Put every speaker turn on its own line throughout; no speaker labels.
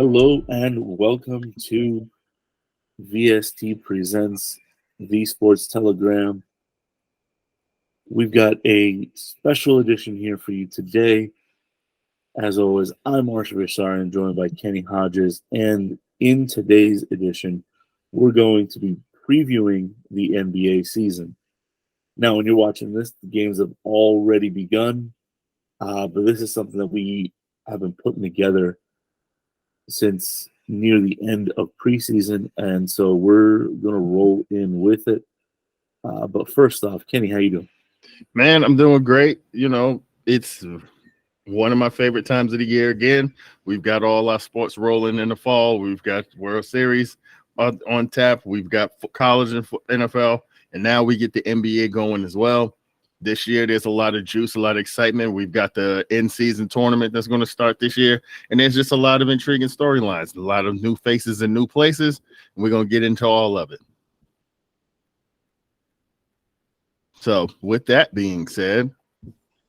Hello and welcome to VST Presents the Sports Telegram. We've got a special edition here for you today. As always, I'm Arshavir, Saryan, joined by Kenny Hodges. And in today's edition, we're going to be previewing the NBA season. Now, when you're watching this, the games have already begun, but this is something that we have been putting together since near the end of preseason, and so we're gonna roll in with it. But first off, Kenny, how you doing?
Man, I'm doing great. It's one of my favorite times of the year. Again, we've got all our sports rolling in the fall. We've got World Series on tap. We've got college and NFL, and now we get the NBA going as well. This year, there's a lot of juice, a lot of excitement. We've got the in-season tournament that's going to start this year, and there's just a lot of intriguing storylines, a lot of new faces and new places, and we're going to get into all of it. So with that being said,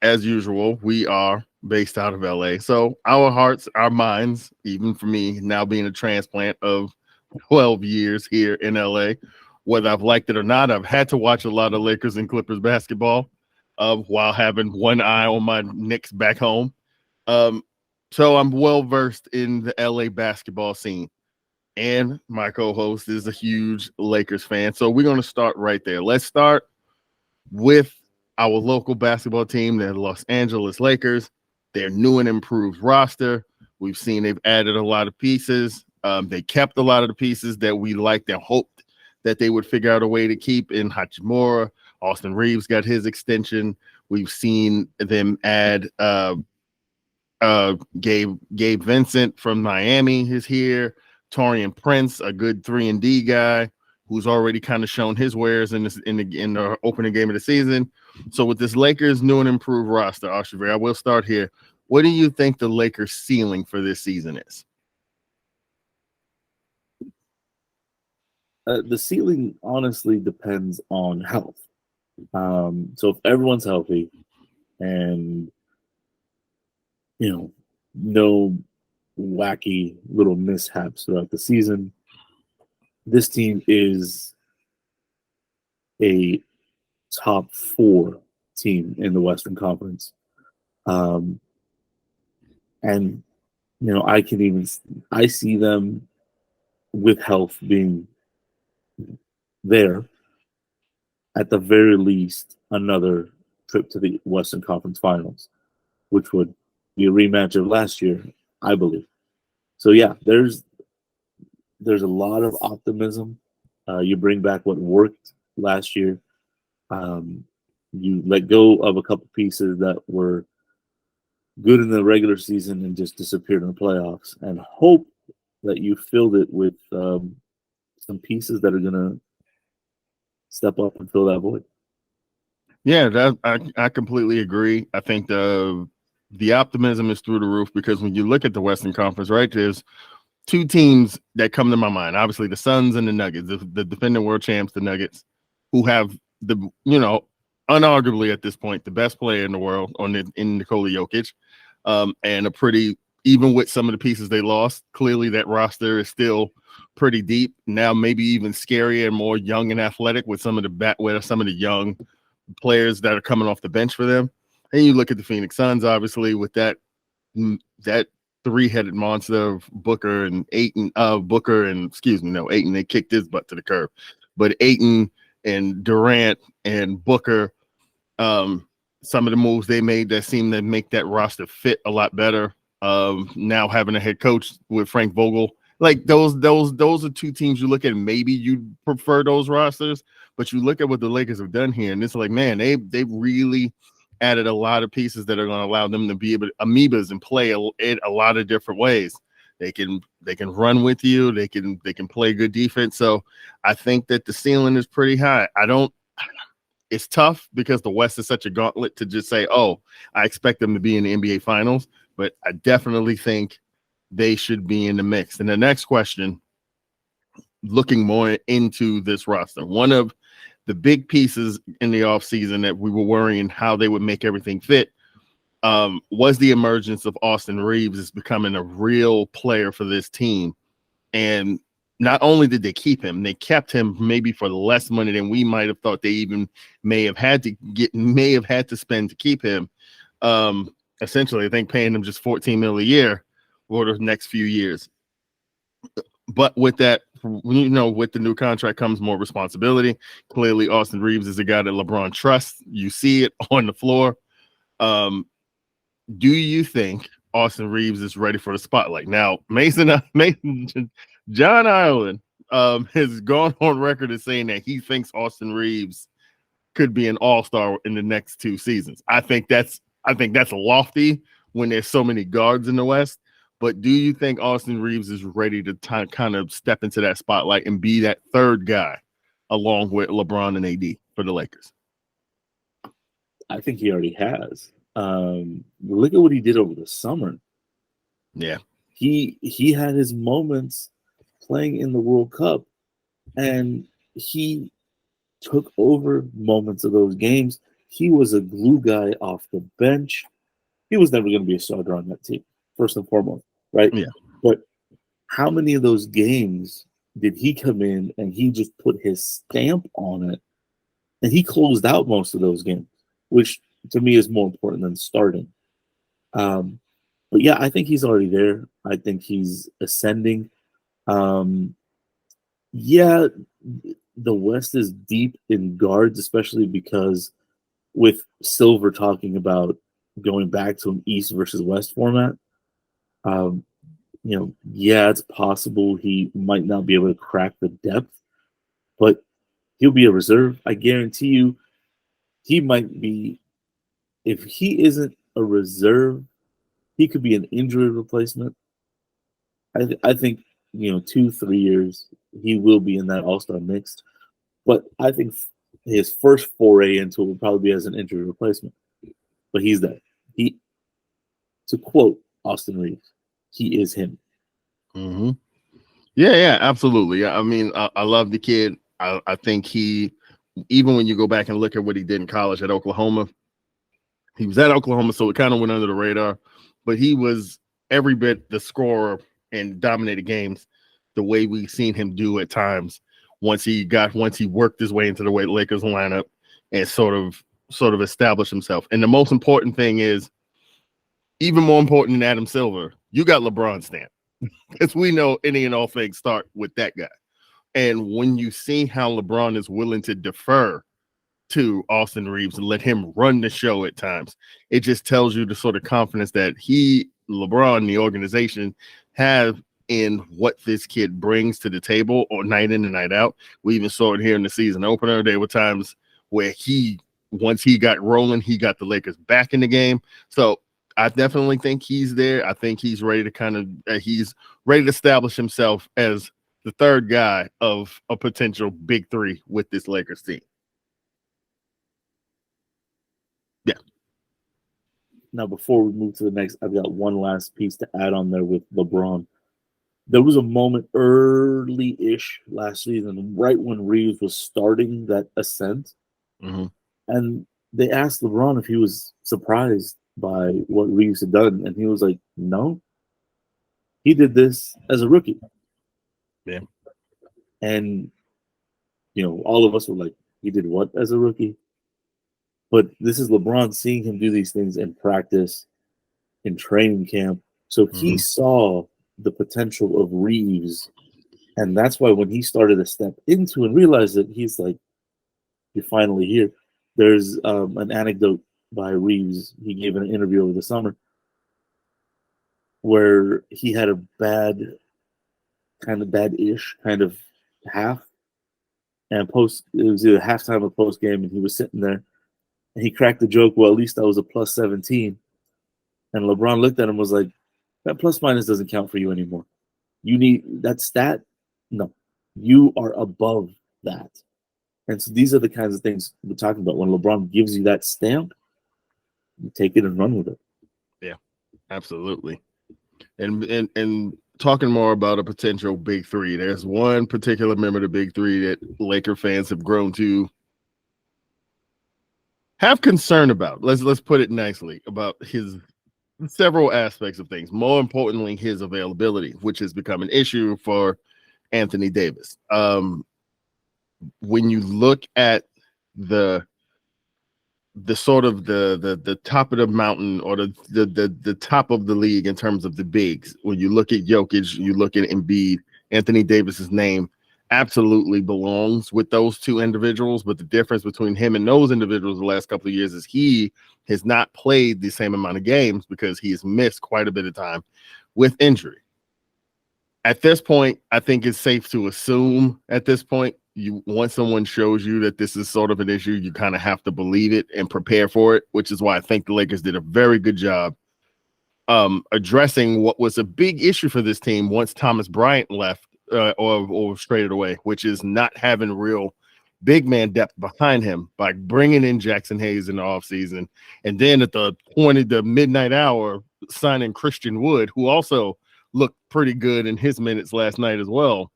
as usual, we are based out of LA. So our hearts, our minds, even for me now being a transplant of 12 years here in LA, whether I've liked it or not, I've had to watch a lot of Lakers and Clippers basketball while having one eye on my Knicks back home. So I'm well versed in the LA basketball scene. And my co-host is a huge Lakers fan. So we're going to start right there. Let's start with our local basketball team, the Los Angeles Lakers. Their new and improved roster. We've seen they've added a lot of pieces. They kept a lot of the pieces that we liked and hoped that they would figure out a way to keep in Hachimura. Austin Reeves got his extension. We've seen them add Gabe Vincent from Miami is here. Taurean Prince, a good 3-and-D guy who's already kind of shown his wares in the opening game of the season. So with this Lakers new and improved roster, Arshavir, I will start here. What do you think the Lakers' ceiling for this season is?
The ceiling honestly depends on health. So if everyone's healthy and, no wacky little mishaps throughout the season, this team is a top 4 team in the Western Conference. And, I see them with health being there, at the very least, another trip to the Western Conference Finals, which would be a rematch of last year, I believe. So yeah, there's a lot of optimism. You bring back what worked last year. You let go of a couple pieces that were good in the regular season and just disappeared in the playoffs, and hope that you filled it with some pieces that are going to step up and fill that void.
Yeah, I completely agree. I think the optimism is through the roof because when you look at the Western Conference, right, there's 2 teams that come to my mind. Obviously, the Suns and the Nuggets, the defending world champs, the Nuggets, who have unarguably at this point, the best player in the world in Nikola Jokic, and a pretty, even with some of the pieces they lost, clearly that roster is still pretty deep now, maybe even scarier and more young and athletic with some of the young players that are coming off the bench for them. And you look at the Phoenix Suns, obviously, with that 3-headed monster of Booker and Ayton. Ayton, they kicked his butt to the curb. But Ayton and Durant and Booker, some of the moves they made that seem to make that roster fit a lot better. Now having a head coach with Frank Vogel, like those are 2 teams you look at. Maybe you prefer those rosters, but you look at what the Lakers have done here, and it's like, man, they really added a lot of pieces that are going to allow them to be able to amoebas and play a lot of different ways. They can run with you. They can play good defense. So I think that the ceiling is pretty high. It's tough because the West is such a gauntlet to just say, oh, I expect them to be in the NBA Finals, but I definitely think they should be in the mix. And the next question, looking more into this roster, one of the big pieces in the offseason that we were worrying how they would make everything fit was the emergence of Austin Reeves is becoming a real player for this team. And not only did they keep him, they kept him maybe for less money than we might have thought they even may have had to spend to keep him. Essentially, I think paying him just $14 million a year for the next few years. But with that, with the new contract comes more responsibility. Clearly, Austin Reeves is a guy that LeBron trusts. You see it on the floor. Do you think Austin Reeves is ready for the spotlight? Now, John Ireland has gone on record as saying that he thinks Austin Reeves could be an all-star in the next 2 seasons. I think that's lofty when there's so many guards in the West. But do you think Austin Reeves is ready to kind of step into that spotlight and be that third guy along with LeBron and AD for the Lakers?
I think he already has. Look at what he did over the summer.
Yeah.
He had his moments playing in the World Cup, and he took over moments of those games. He was a glue guy off the bench. He was never going to be a starter on that team, first and foremost, right?
Yeah.
But how many of those games did he come in and he just put his stamp on it? And he closed out most of those games, which to me is more important than starting. But yeah, I think he's already there. I think he's ascending. Yeah, the West is deep in guards, especially because with Silver talking about going back to an East versus West format. Yeah, it's possible he might not be able to crack the depth, but he'll be a reserve. I guarantee you, he might be. If he isn't a reserve, he could be an injury replacement. I think 2-3 years he will be in that All-Star mix, but I think his first foray into it will probably be as an injury replacement. But he's there. To quote Austin Reeves, he is him.
Mm-hmm. Yeah, absolutely. I mean, I love the kid. I think he, even when you go back and look at what he did in college at Oklahoma, he was at Oklahoma, so it kind of went under the radar, but he was every bit the scorer and dominated games the way we've seen him do at times once he worked his way into the Lakers lineup and sort of established himself. And the most important thing is, even more important than Adam Silver, you got LeBron stamp. Because we know any and all things start with that guy. And when you see how LeBron is willing to defer to Austin Reeves and let him run the show at times, it just tells you the sort of confidence that LeBron, the organization, have in what this kid brings to the table or night in and night out. We even saw it here in the season opener. There were times where once he got rolling, he got the Lakers back in the game. So I definitely think he's there. I think he's ready to he's ready to establish himself as the third guy of a potential big three with this Lakers team. Yeah.
Now, before we move to the next, I've got one last piece to add on there with LeBron. There was a moment early-ish last season, right when Reeves was starting that ascent, and they asked LeBron if he was surprised by what Reeves had done, and he was like, no. He did this as a rookie.
Yeah.
And, all of us were like, he did what as a rookie? But this is LeBron seeing him do these things in practice, in training camp. So he saw the potential of Reeves. And that's why when he started to step into and realize that, he's like, you're finally here. There's an anecdote by Reeves. He gave an interview over the summer where he had a bad-ish kind of half. And it was either halftime or post game, and he was sitting there. And he cracked the joke, well, at least I was a plus 17. And LeBron looked at him and was like, that plus minus doesn't count for you anymore. You need that stat? No. You are above that. And so these are the kinds of things we're talking about. When LeBron gives you that stamp, you take it and run with it.
Yeah, absolutely. And talking more about a potential big three, there's one particular member of the big three that Laker fans have grown to have concern about. Let's put it nicely, about his several aspects of things. More importantly, his availability, which has become an issue for Anthony Davis. When you look at the sort of the top of the mountain, or the top of the league in terms of the bigs, when you look at Jokic, you look at Embiid, Anthony Davis's name absolutely belongs with those two individuals. But the difference between him and those individuals the last couple of years is he has not played the same amount of games because he has missed quite a bit of time with injury. At this point, I think it's safe to assume at this point, once someone shows you that this is sort of an issue, you kind of have to believe it and prepare for it, which is why I think the Lakers did a very good job addressing what was a big issue for this team once Thomas Bryant left or was traded away, which is not having real big man depth behind him, by bringing in Jackson Hayes in the offseason, and then at the midnight hour signing Christian Wood, who also looked pretty good in his minutes last night as well.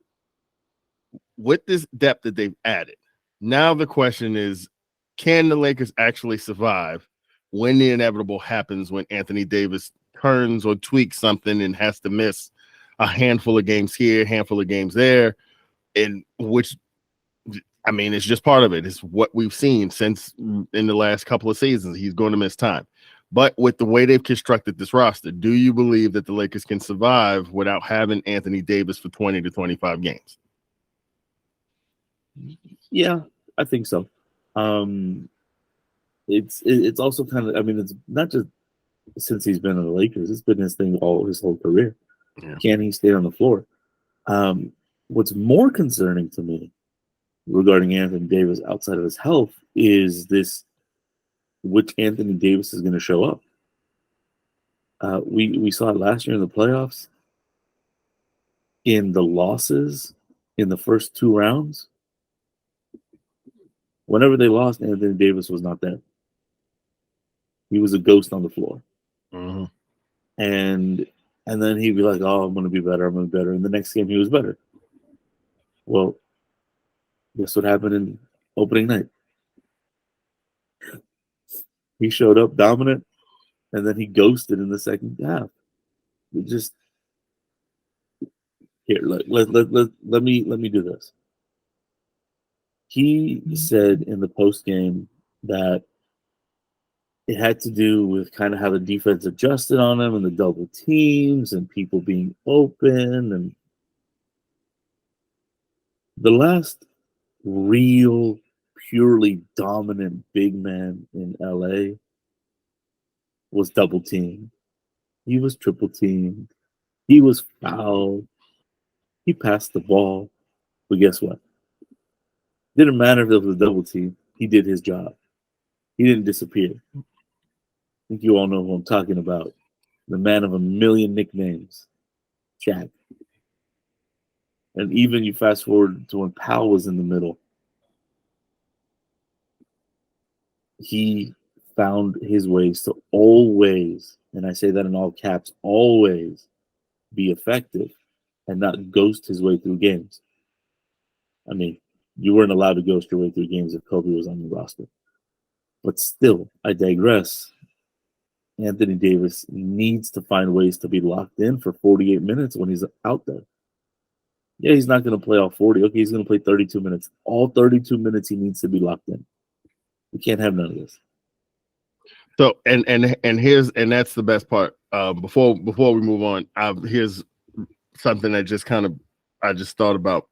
With this depth that they've added, now the question is, can the Lakers actually survive when the inevitable happens, when Anthony Davis turns or tweaks something and has to miss a handful of games here, a handful of games there, and which, I mean, it's just part of it. It's what we've seen since in the last couple of seasons. He's going to miss time. But with the way they've constructed this roster, do you believe that the Lakers can survive without having Anthony Davis for 20 to 25 games?
Yeah, I think so. It's also kind of, I mean, it's not just since he's been in the Lakers, it's been his thing his whole career. Yeah. Can he stay on the floor? What's more concerning to me regarding Anthony Davis outside of his health is this, which Anthony Davis is going to show up. We saw it last year in the playoffs, in the losses in the first two rounds. Whenever they lost, Anthony Davis was not there. He was a ghost on the floor.
Mm-hmm.
And then he'd be like, oh, I'm going to be better. I'm going to be better. And the next game, he was better. Well, guess what happened in opening night? He showed up dominant, and then he ghosted in the second half. It just here. Let me do this. He said in the post game that it had to do with kind of how the defense adjusted on him and the double teams and people being open. And the last real, purely dominant big man in LA was double teamed. He was triple teamed. He was fouled. He passed the ball. But guess what? Didn't matter if it was a double team. He did his job. He didn't disappear. I think you all know who I'm talking about. The man of a million nicknames, Shaq. And even you fast forward to when Powell was in the middle, he found his ways to always, and I say that in all caps, always be effective and not ghost his way through games. I mean, you weren't allowed to ghost your way through games if Kobe was on your roster. But still, I digress. Anthony Davis needs to find ways to be locked in for 48 minutes when he's out there. Yeah, he's not going to play all 40. Okay, he's going to play 32 minutes. All 32 minutes he needs to be locked in. We can't have none of this.
So, and that's the best part. Before we move on, here's something that I just thought about.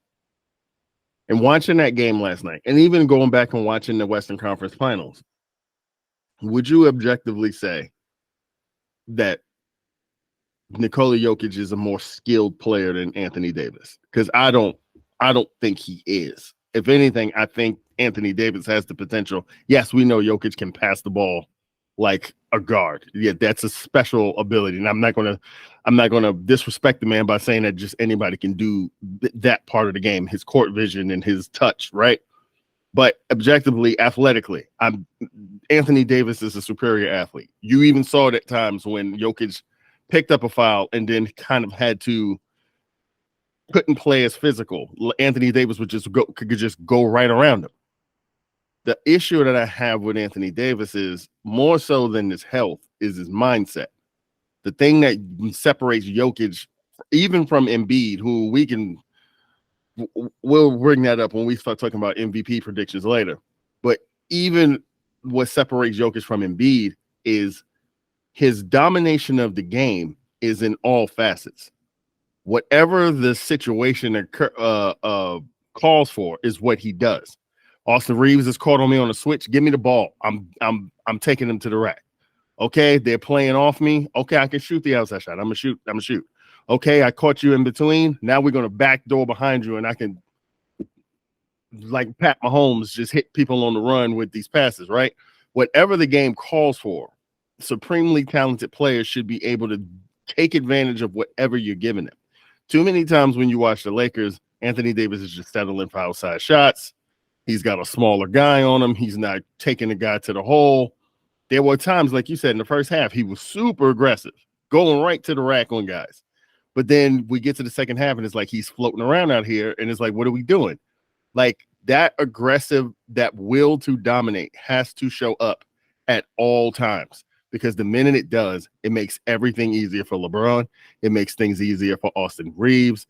And watching that game last night, and even going back and watching the Western Conference Finals, would you objectively say that Nikola Jokic is a more skilled player than Anthony Davis? Because I don't think he is. If anything, I think Anthony Davis has the potential. Yes, we know Jokic can pass the ball like a guard. Yeah, that's a special ability. And I'm not gonna disrespect the man by saying that just anybody can do that part of the game, his court vision and his touch, right? But objectively, athletically, Anthony Davis is a superior athlete. You even saw it at times when Jokic picked up a foul and then kind of couldn't play as physical. Anthony Davis could just go right around him. The issue that I have with Anthony Davis is more so than his health is his mindset. The thing that separates Jokic even from Embiid, who we'll bring that up when we start talking about MVP predictions later. But even what separates Jokic from Embiid is his domination of the game is in all facets. Whatever the situation calls for is what he does. Austin Reeves is caught on me on a switch. Give me the ball. I'm taking him to the rack. Okay, they're playing off me. Okay, I can shoot the outside shot. I'm gonna shoot. Okay, I caught you in between. Now we're gonna backdoor behind you, and I can, like Pat Mahomes, just hit people on the run with these passes, right? Whatever the game calls for, supremely talented players should be able to take advantage of whatever you're giving them. Too many times when you watch the Lakers, Anthony Davis is just settling for outside shots. He's got a smaller guy on him. He's not taking the guy to the hole. There were times, like you said, in the first half, he was super aggressive, going right to the rack on guys. But then we get to the second half, and it's like he's floating around out here, and it's like, what are we doing? Like, that aggressive, that will to dominate has to show up at all times, because the minute it does, it makes everything easier for LeBron. It makes things easier for Austin Reeves.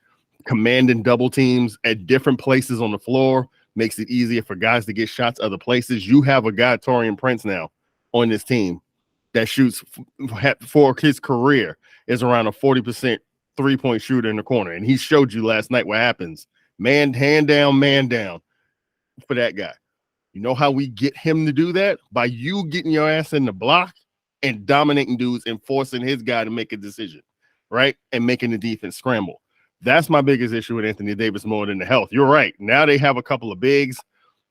Commanding double teams at different places on the floor makes it easier for guys to get shots other places. You have a guy, Taurean Prince, now on this team that shoots for his career is around a 40% three-point shooter in the corner. And he showed you last night what happens. Man down for that guy. You know how we get him to do that? By you getting your ass in the block and dominating dudes and forcing his guy to make a decision, right? And making the defense scramble. That's my biggest issue with Anthony Davis more than the health. You're right. Now they have a couple of bigs.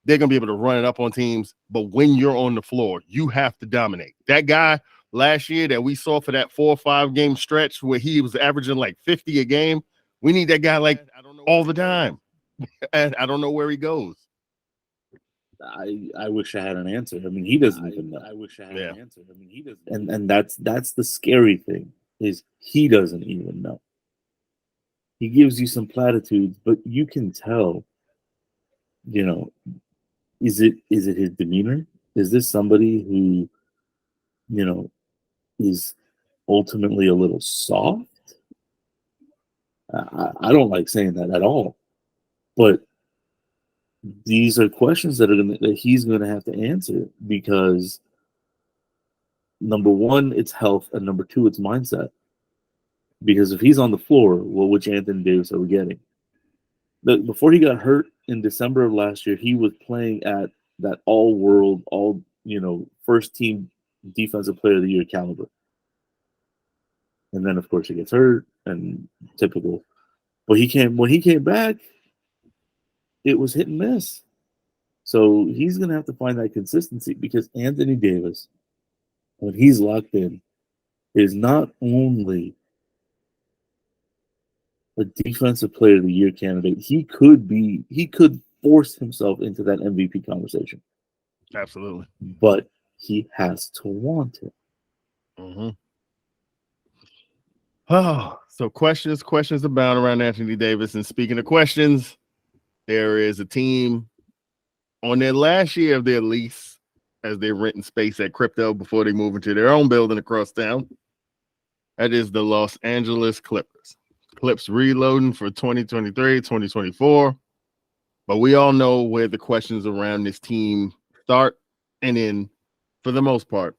They're going to be able to run it up on teams. But when you're on the floor, you have to dominate. That guy last year that we saw for that 4 or 5 game stretch where he was averaging like 50 a game, we need that guy like all the time. And I don't know where he goes.
I wish I had an answer. I mean, he doesn't even know. I wish I had an answer. I mean, he doesn't. And that's the scary thing, is he doesn't even know. He gives you some platitudes, but you can tell, you know, is it his demeanor? Is this somebody who, you know, is ultimately a little soft? I don't like saying that at all, but these are questions that he's gonna have to answer, because number one, it's health, and number two, it's mindset. Because if he's on the floor, well, which Anthony Davis are we getting? Before he got hurt in December of last year, he was playing at that all-world, first-team defensive player of the year caliber. And then, of course, he gets hurt, and typical. But when he came back, it was hit and miss. So he's going to have to find that consistency, because Anthony Davis, when he's locked in, is not only a defensive player of the year candidate, he could force himself into that MVP conversation.
Absolutely.
But he has to want it.
Mm-hmm. Oh, so questions abound around Anthony Davis. And speaking of questions, there is a team on their last year of their lease, as they're renting space at Crypto before they move into their own building across town. That is the Los Angeles Clippers. Clips reloading for 2023, 2024. But we all know where the questions around this team start and end, for the most part,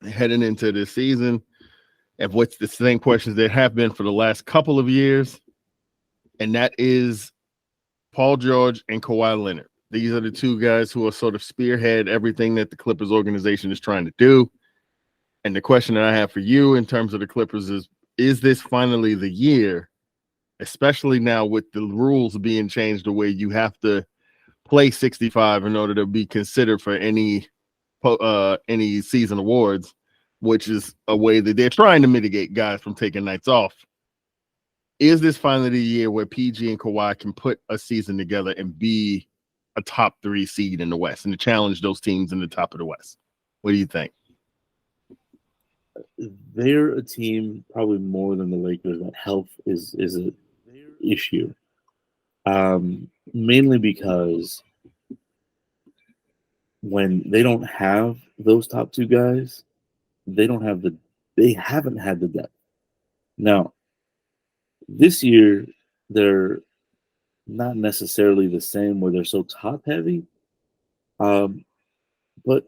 heading into this season. And what's the same questions that have been for the last couple of years. And that is Paul George and Kawhi Leonard. These are the two guys who are sort of spearhead everything that the Clippers organization is trying to do. And the question that I have for you in terms of the Clippers is this finally the year, especially now with the rules being changed the way you have to play 65 in order to be considered for any season awards, which is a way that they're trying to mitigate guys from taking nights off. Is this finally the year where PG and Kawhi can put a season together and be a top 3 seed in the West and to challenge those teams in the top of the West? What do you think?
They're a team, probably more than the Lakers, that health is an issue. Mainly because when they don't have those top two guys, they haven't had the depth. Now, this year, they're not necessarily the same where they're so top heavy. But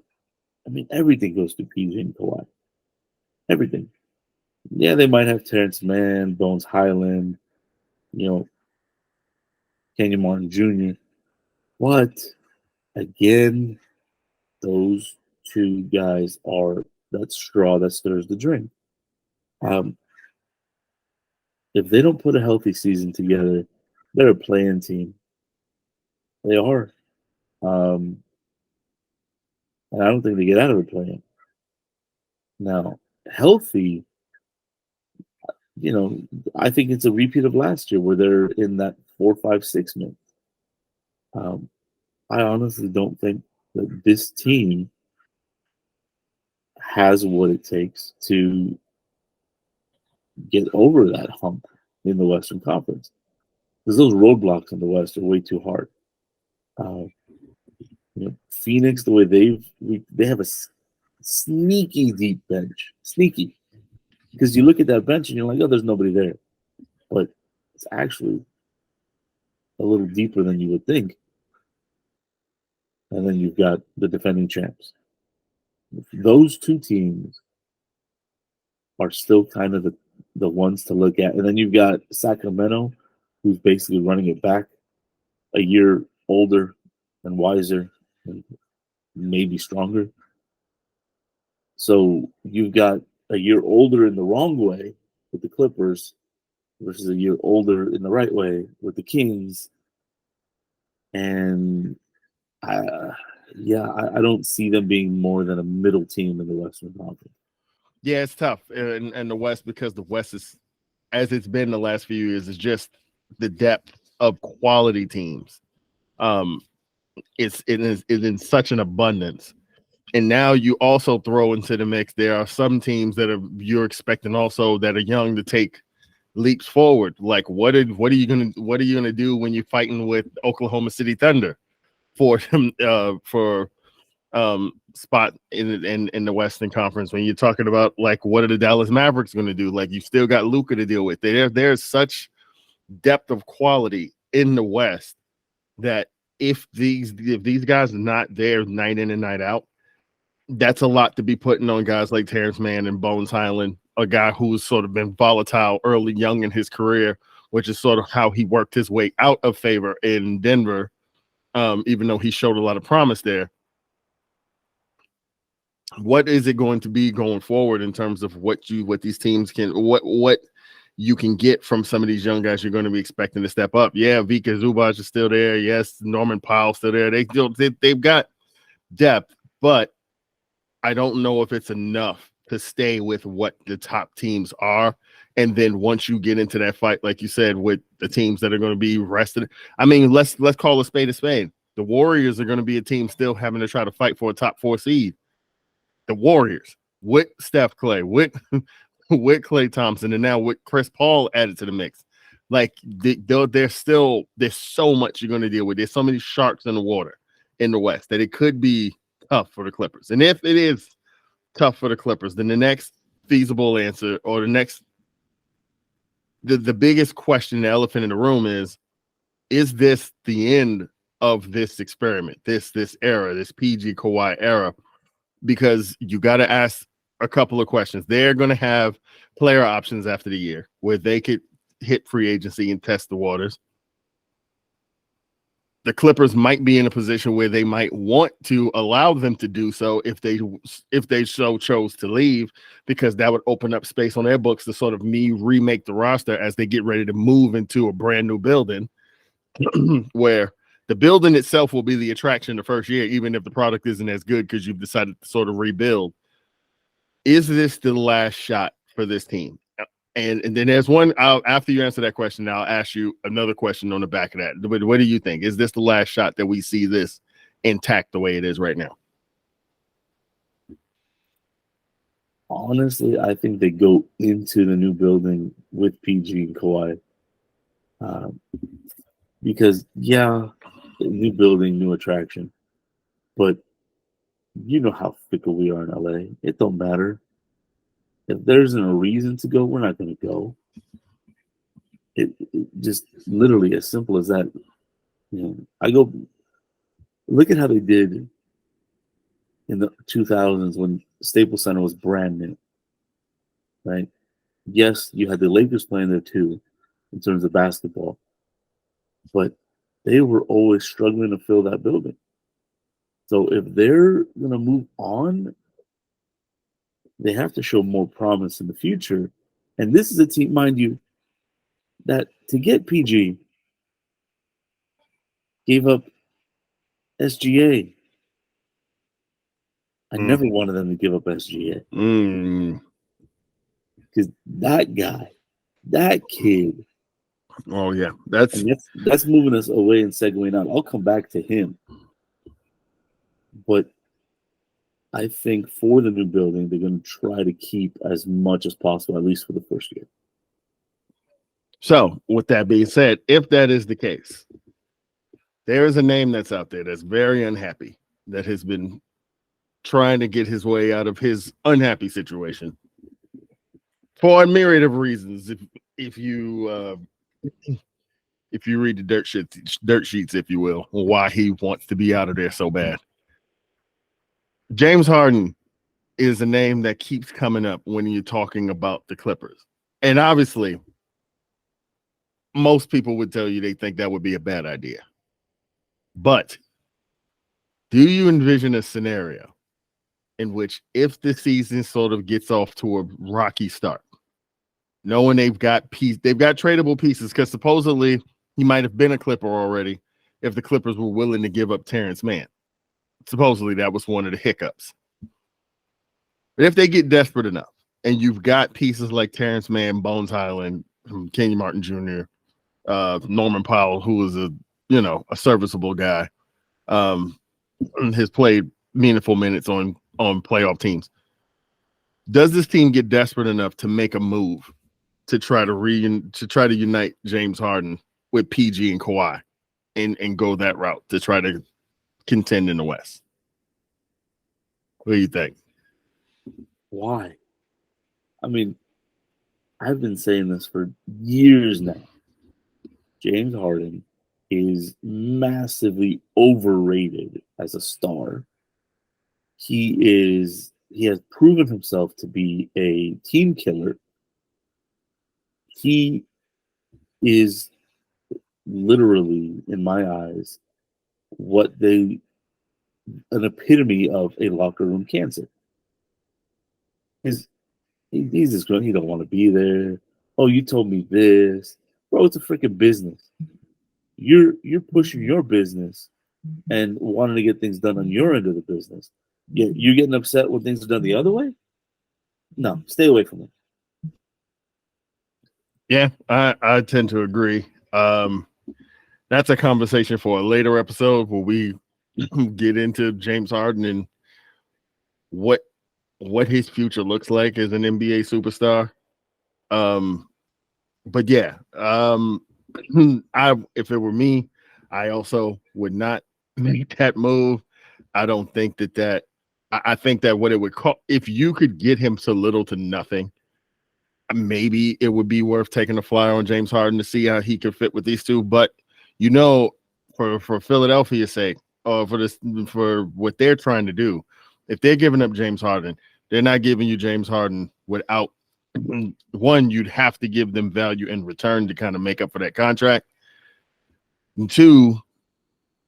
I mean, everything goes to PG and Kawhi. Everything. Yeah, they might have Terrence Mann, Bones Highland, you know, Kenyon Martin Jr. But again, those two guys are that straw that stirs the drink. If they don't put a healthy season together, they're a playing team. They are. And I don't think they get out of the playing. Now, healthy, I think it's a repeat of last year where they're in that 4, 5, 6 minutes. I honestly don't think that this team has what it takes to get over that hump in the Western Conference. Because those roadblocks in the West are way too hard. Phoenix, the way they have a sneaky deep bench. Sneaky. Because you look at that bench and you're like, oh, there's nobody there. But it's actually a little deeper than you would think. And then you've got the defending champs. Those two teams are still kind of the ones to look at. And then you've got Sacramento, who's basically running it back, a year older and wiser and maybe stronger. So you've got a year older in the wrong way with the Clippers versus a year older in the right way with the Kings. And I don't see them being more than a middle team in the Western Conference.
Yeah, it's tough in the West because the West is, as it's been the last few years, is just the depth of quality teams. It is in such an abundance. And now you also throw into the mix, there are some teams that you're expecting also that are young to take leaps forward. Like what are you gonna do when you're fighting with Oklahoma City Thunder for spot in the Western Conference? When you're talking about like what are the Dallas Mavericks going to do? Like you still got Luka to deal with. There's such depth of quality in the West that if these guys are not there night in and night out, that's a lot to be putting on guys like Terrence Mann and Bones Highland, a guy who's sort of been volatile early young in his career, which is sort of how he worked his way out of favor in Denver, even though he showed a lot of promise there. What is it going to be going forward in terms of what these teams can, what you can get from some of these young guys you're going to be expecting to step up? Yeah, Vika Zubac is still there. Yes, Norman Powell's still there. They've got depth, but I don't know if it's enough to stay with what the top teams are. And then once you get into that fight, like you said, with the teams that are going to be rested, I mean, let's call a spade a spade. The Warriors are going to be a team still having to try to fight for a top 4 seed. The Warriors with Steph Clay, with Klay Thompson, and now with Chris Paul added to the mix. Like there's so much you're going to deal with. There's so many sharks in the water in the West that it could be tough for the Clippers. And if it is tough for the Clippers, then the next feasible answer, or the biggest question, the elephant in the room is this the end of this experiment, this era, this PG Kawhi era? Because you got to ask a couple of questions. They're going to have player options after the year where they could hit free agency and test the waters. The Clippers might be in a position where they might want to allow them to do so if they so chose to leave, because that would open up space on their books to sort of remake the roster as they get ready to move into a brand new building where the building itself will be the attraction the first year, even if the product isn't as good because you've decided to sort of rebuild. Is this the last shot for this team? And then there's one, after you answer that question, I'll ask you another question on the back of that. What do you think? Is this the last shot that we see this intact the way it is right now?
Honestly, I think they go into the new building with PG and Kawhi. Because, yeah, new building, new attraction. But You know how fickle we are in LA. It don't matter. If there isn't a reason to go, we're not going to go. It just literally as simple as that. I go look at how they did in the 2000s when Staples Center was brand new, right? Yes, you had the Lakers playing there too, in terms of basketball, but they were always struggling to fill that building. So if they're going to move on, they have to show more promise in the future. And this is a team, mind you, that to get PG gave up SGA. I never wanted them to give up SGA because that guy, that kid.
Oh yeah, that's
moving us away and segueing out. I'll come back to him, but I think for the new building, they're going to try to keep as much as possible, at least for the first year.
So, with that being said, if that is the case, there is a name that's out there that's very unhappy, that has been trying to get his way out of his unhappy situation for a myriad of reasons. If you read the dirt sheets, if you will, why he wants to be out of there so bad. James Harden is a name that keeps coming up when you're talking about the Clippers. And obviously, most people would tell you they think that would be a bad idea. But do you envision a scenario in which if the season sort of gets off to a rocky start, knowing they've got tradable pieces, because supposedly he might have been a Clipper already if the Clippers were willing to give up Terrence Mann. Supposedly that was one of the hiccups. But if they get desperate enough and you've got pieces like Terrence Mann, Bones Highland, Kenyon Martin Jr., Norman Powell, who is a serviceable guy, has played meaningful minutes on playoff teams. Does this team get desperate enough to make a move to try to unite James Harden with PG and Kawhi and go that route to try to contend in the West? What do you think?
Why? I mean, I've been saying this for years now. James Harden is massively overrated as a star. He has proven himself to be a team killer. He is literally, in my eyes, an epitome of a locker room cancer. He's just going, he don't want to be there. Oh, you told me this. Bro, it's a freaking business. You're pushing your business and wanting to get things done on your end of the business. You're getting upset when things are done the other way? No, stay away from it.
Yeah, I tend to agree. That's a conversation for a later episode where we get into James Harden and what his future looks like as an NBA superstar. But yeah, if it were me, I also would not make that move. I don't think that I think that what it would cost, if you could get him to little to nothing, maybe it would be worth taking a flyer on James Harden to see how he could fit with these two. But for Philadelphia's sake, or for what they're trying to do, if they're giving up James Harden, they're not giving you James Harden without one, you'd have to give them value in return to kind of make up for that contract. And two,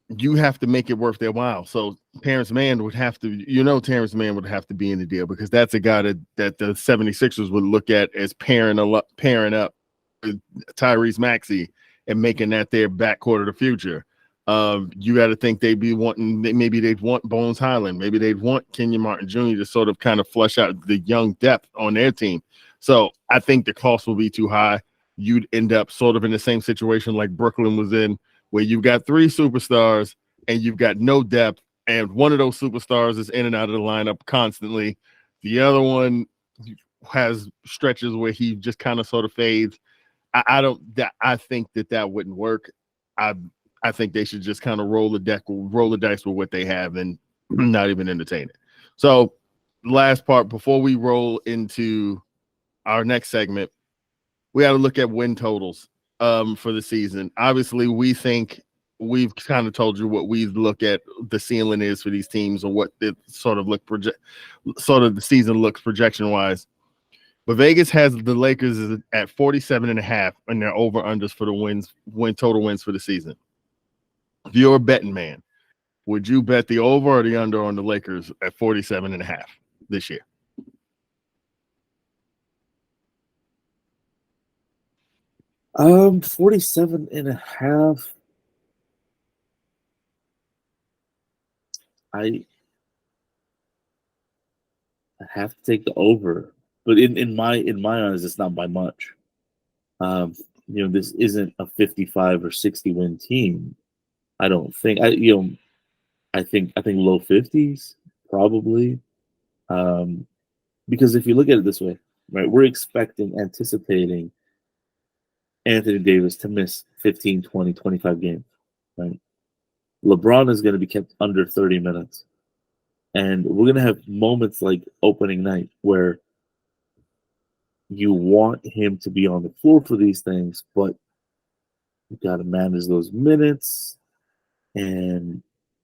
you have to make it worth their while. So Terrence Mann would have to, be in the deal because that's a guy that the 76ers would look at as pairing up with Tyrese Maxey and making that their backcourt of the future. You got to think maybe they'd want Bones Highland, maybe they'd want Kenyon Martin Jr. to sort of kind of flush out the young depth on their team. So I think the cost will be too high. You'd end up sort of in the same situation like Brooklyn was in, where you've got three superstars and you've got no depth, and one of those superstars is in and out of the lineup constantly. The other one has stretches where he just kind of sort of fades. I think that wouldn't work. I think they should just kind of roll the dice with what they have and not even entertain it. So, last part before we roll into our next segment, we got to look at win totals for the season. Obviously, we think we've kind of told you what we look at the ceiling is for these teams and what it sort of the season looks projection wise. But Vegas has the Lakers at 47.5 and their over unders for the total wins for the season. If you're a betting man, would you bet the over or the under on the Lakers at 47.5 this year?
Um, 47.5. I have to take the over, but in my eyes, it's not by much. This isn't a 55 or 60 win team. I don't think. I think low 50s probably. Because if you look at it this way, right, we're anticipating Anthony Davis to miss 15, 20, 25 games, right? LeBron is going to be kept under 30 minutes. And we're going to have moments like opening night where you want him to be on the floor for these things, but you got to manage those minutes. And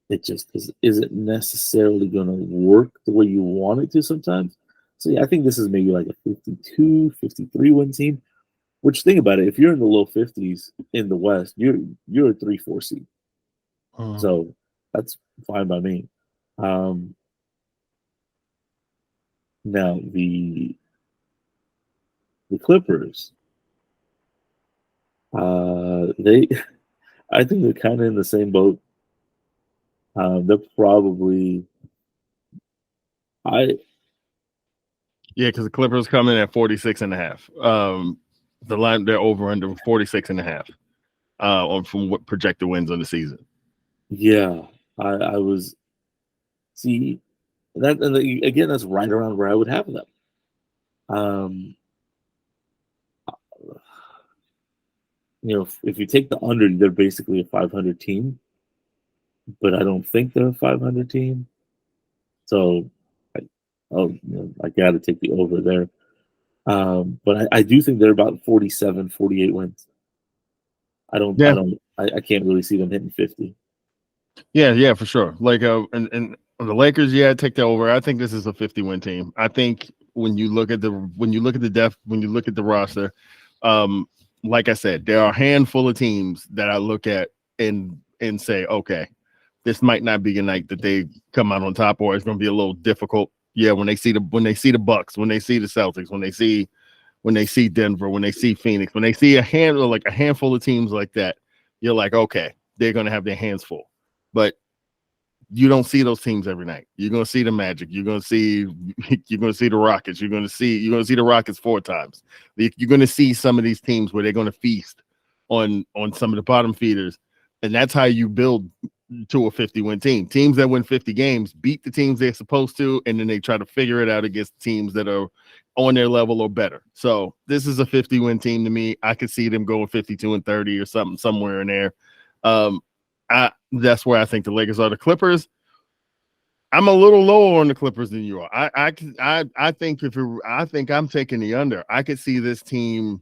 it just isn't necessarily going to work the way you want it to sometimes. So, yeah, I think this is maybe like a 52, 53 win team. Which, think about it, if you're in the low 50s in the West, you're a 3-4 seed. So that's fine by me. Now the Clippers, I think they're kind of in the same boat. They're probably,
because the Clippers come in at 46.5. The line they're over under 46.5 from what projected wins on the season.
Yeah, I was that, and again, that's right around where I would have them. If you take the under, they're basically a 500 team, but I don't think they're a 500 team. So, I got to take the over there. But I do think they're about 47, 48 wins. I can't really see them hitting 50.
Yeah, for sure. Like, and the Lakers, take that over. I think this is a 50-win team. I think when you look at the depth, when you look at the roster, like I said, there are a handful of teams that I look at and say, okay, this might not be a night that they come out on top, or it's going to be a little difficult. Yeah, when they see the Bucks, when they see the Celtics, when they see Denver, when they see Phoenix, when they see a handful of teams like that, you're like, okay, they're going to have their hands full. But you don't see those teams every night. You're going to see the Magic. You're going to see the Rockets. You're going to see the Rockets 4 times. You're going to see some of these teams where they're going to feast on some of the bottom feeders, and that's how you build to a 50-win team. Teams that win 50 games beat the teams they're supposed to, and then they try to figure it out against teams that are on their level or better. So this is a 50-win team to me. I could see them going 52-30 or something somewhere in there. That's where I think the Lakers are. The Clippers, I'm a little lower on the Clippers than you are. I think I'm taking the under. I could see this team,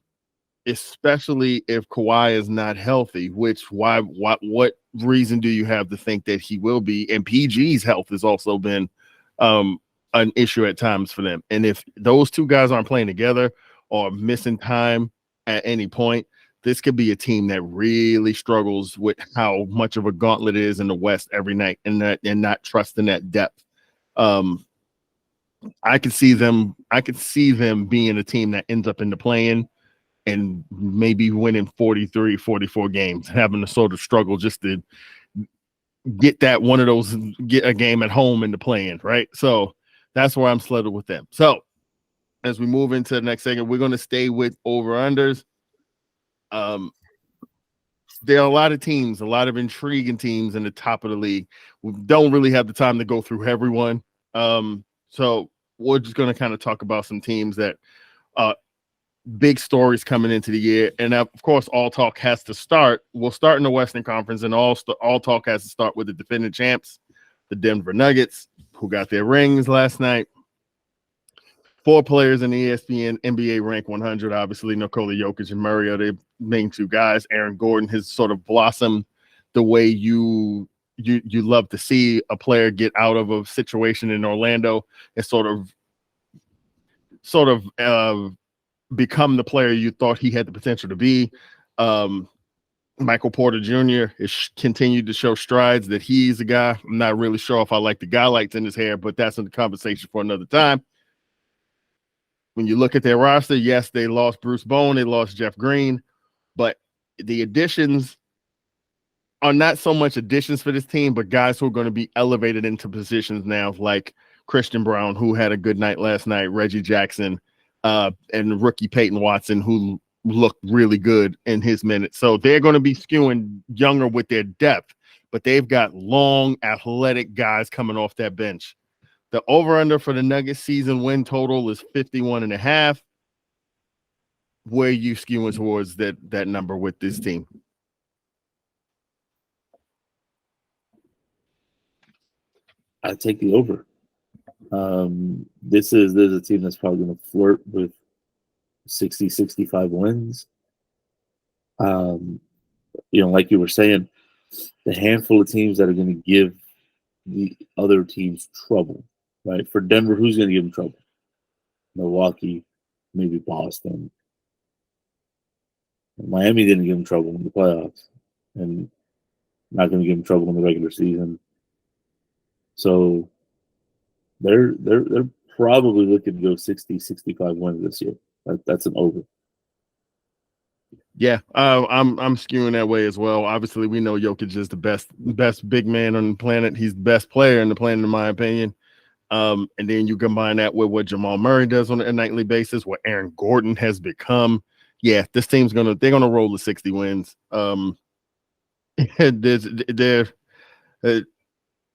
especially if Kawhi is not healthy, what reason do you have to think that he will be? And PG's health has also been an issue at times for them. And if those two guys aren't playing together or missing time at any point, this could be a team that really struggles with how much of a gauntlet it is in the West every night and not trusting that depth. I could see them being a team that ends up in the play-in and maybe winning 43, 44 games, having to sort of struggle just to get a game at home in the play-in, right? So that's where I'm slated with them. So as we move into the next segment, we're going to stay with over-unders. There are a lot of teams, a lot of intriguing teams in the top of the league. We don't really have the time to go through everyone. So we're just going to kind of talk about some teams that big stories coming into the year. And of course, all talk has to start. We'll start in the Western Conference, and all talk has to start with the defending champs. the Denver Nuggets, who got their rings last night. 4 players in the ESPN NBA rank 100. Obviously, Nikola Jokic and Murray are the main 2 guys. Aaron Gordon has sort of blossomed the way you love to see a player get out of a situation in Orlando and sort of become the player you thought he had the potential to be. Michael Porter Jr. has continued to show strides that he's a guy. I'm not really sure if I like the guy lights in his hair, but that's a conversation for another time. When you look at their roster, yes, they lost Bruce Bowen, they lost Jeff Green, but the additions are not so much additions for this team, but guys who are going to be elevated into positions now, like Christian Brown, who had a good night last night, Reggie Jackson, and rookie Peyton Watson, who looked really good in his minutes. So they're going to be skewing younger with their depth, but they've got long, athletic guys coming off that bench. The over-under for the Nuggets season win total is 51.5. Where are you skewing towards that number with this team?
I take the over. This is a team that's probably going to flirt with 60, 65 wins. Like you were saying, the handful of teams that are going to give the other teams trouble, right? For Denver, who's going to give them trouble? Milwaukee, maybe Boston. Miami didn't give them trouble in the playoffs, and not going to give them trouble in the regular season. So they're probably looking to go 60, 65 wins this year. That's an over.
Yeah, I'm skewing that way as well. Obviously, we know Jokic is the best big man on the planet. He's the best player on the planet, in my opinion. And then you combine that with what Jamal Murray does on a nightly basis, what Aaron Gordon has become. Yeah, this team's they're gonna roll the 60 wins.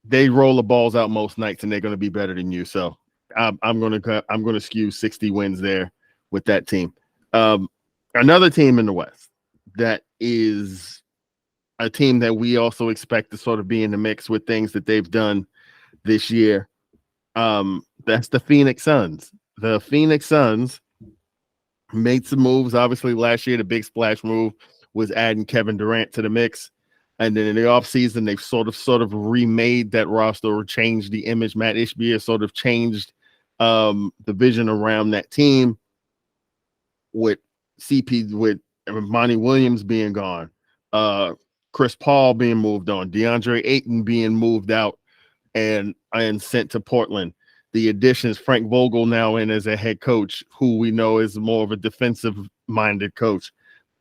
They roll the balls out most nights, and they're gonna be better than you. So I'm gonna skew 60 wins there with that team. Another team in the West that is a team that we also expect to sort of be in the mix with things that they've done this year. That's the Phoenix Suns. The Phoenix Suns made some moves. Obviously, last year, the big splash move was adding Kevin Durant to the mix. And then in the offseason, they've sort of remade that roster or changed the image. Matt Ishbia sort of changed the vision around that team with Monty Williams being gone, Chris Paul being moved on, DeAndre Ayton being moved out and sent to Portland. The additions, Frank Vogel now in as a head coach, who we know is more of a defensive-minded coach.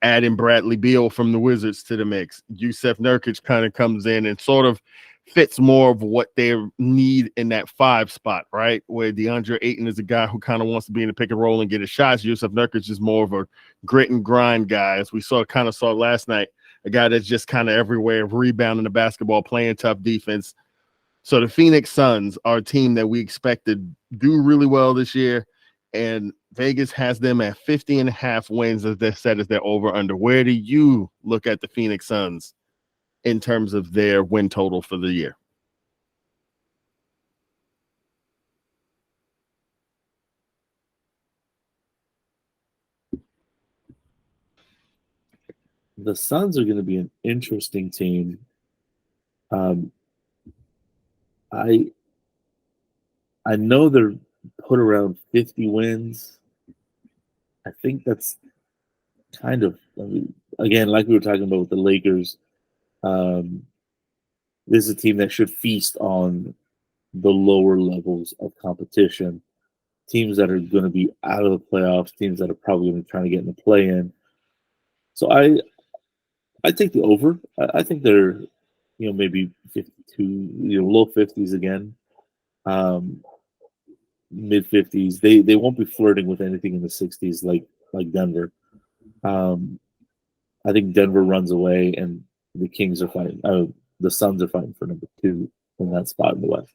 Adding Bradley Beal from the Wizards to the mix. Jusuf Nurkic kind of comes in and sort of fits more of what they need in that 5 spot, right? Where DeAndre Ayton is a guy who kind of wants to be in the pick and roll and get his shots. Jusuf Nurkic is more of a grit and grind guy, as we saw last night, a guy that's just kind of everywhere, rebounding the basketball, playing tough defense. So the Phoenix Suns are a team that we expect to do really well this year, and Vegas has them at 50.5 wins as they set as their over-under. Where do you look at the Phoenix Suns in terms of their win total for the year?
The Suns are going to be an interesting team. I know they're put around 50 wins. I think that's kind of, again, like we were talking about with the Lakers, this is a team that should feast on the lower levels of competition. Teams that are going to be out of the playoffs, teams that are probably going to be trying to get in the play-in. So I take the over. I think they're, maybe 52, low 50s again, mid 50s. They won't be flirting with anything in the 60s like Denver. I think Denver runs away, and the Kings are fighting. The Suns are fighting for number 2 in that spot in the West.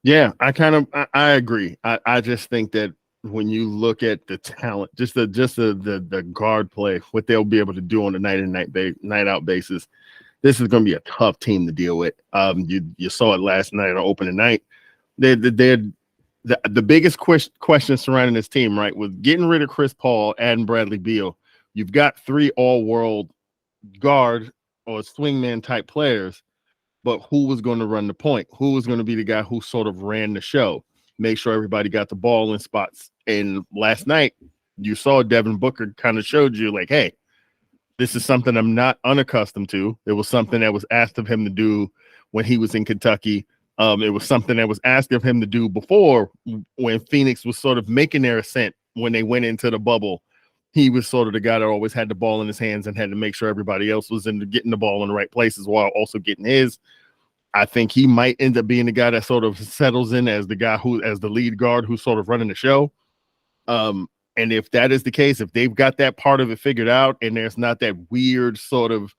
Yeah, I agree. I just think that when you look at the talent, just the guard play, what they'll be able to do on a night out basis, this is going to be a tough team to deal with. You saw it last night on opening night. The biggest question surrounding this team, right, with getting rid of Chris Paul, adding Bradley Beal. You've got 3 all-world guard or swingman type players, but who was going to run the point? Who was going to be the guy who sort of ran the show? Make sure everybody got the ball in spots. And last night, you saw Devin Booker kind of showed you, like, hey, this is something I'm not unaccustomed to. It was something that was asked of him to do when he was in Kentucky. It was something that was asked of him to do before when Phoenix was sort of making their ascent when they went into the bubble. He was sort of the guy that always had the ball in his hands and had to make sure everybody else was getting the ball in the right places while also getting his. I think he might end up being the guy that sort of settles in as the guy as the lead guard who's sort of running the show. And if that is the case, if they've got that part of it figured out and there's not that weird sort of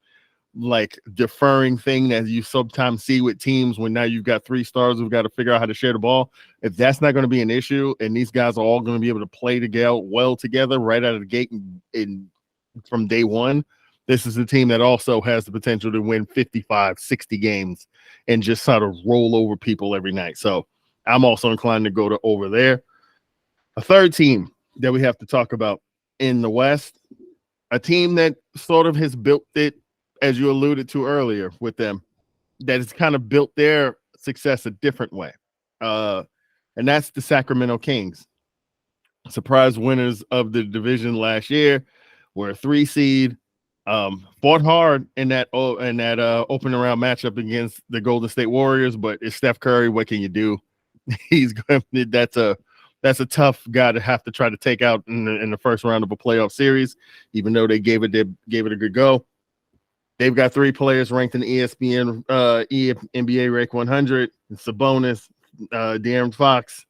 like deferring thing that you sometimes see with teams when now you've got 3 stars who've got to figure out how to share the ball, if that's not going to be an issue and these guys are all going to be able to play well together right out of the gate from day one, this is a team that also has the potential to win 55, 60 games and just sort of roll over people every night. So I'm also inclined to go to over there. A third team that we have to talk about in the West, a team that sort of has built it, as you alluded to earlier with them, that has kind of built their success a different way. And that's the Sacramento Kings. Surprise winners of the division last year, were a 3 seed, fought hard in that opening round matchup against the Golden State Warriors, but it's Steph Curry. What can you do? That's a tough guy to have to try to take out in the first round of a playoff series, even though they gave it a good go. They've got 3 players ranked in the ESPN NBA Rank 100: Sabonis, De'Aaron Fox,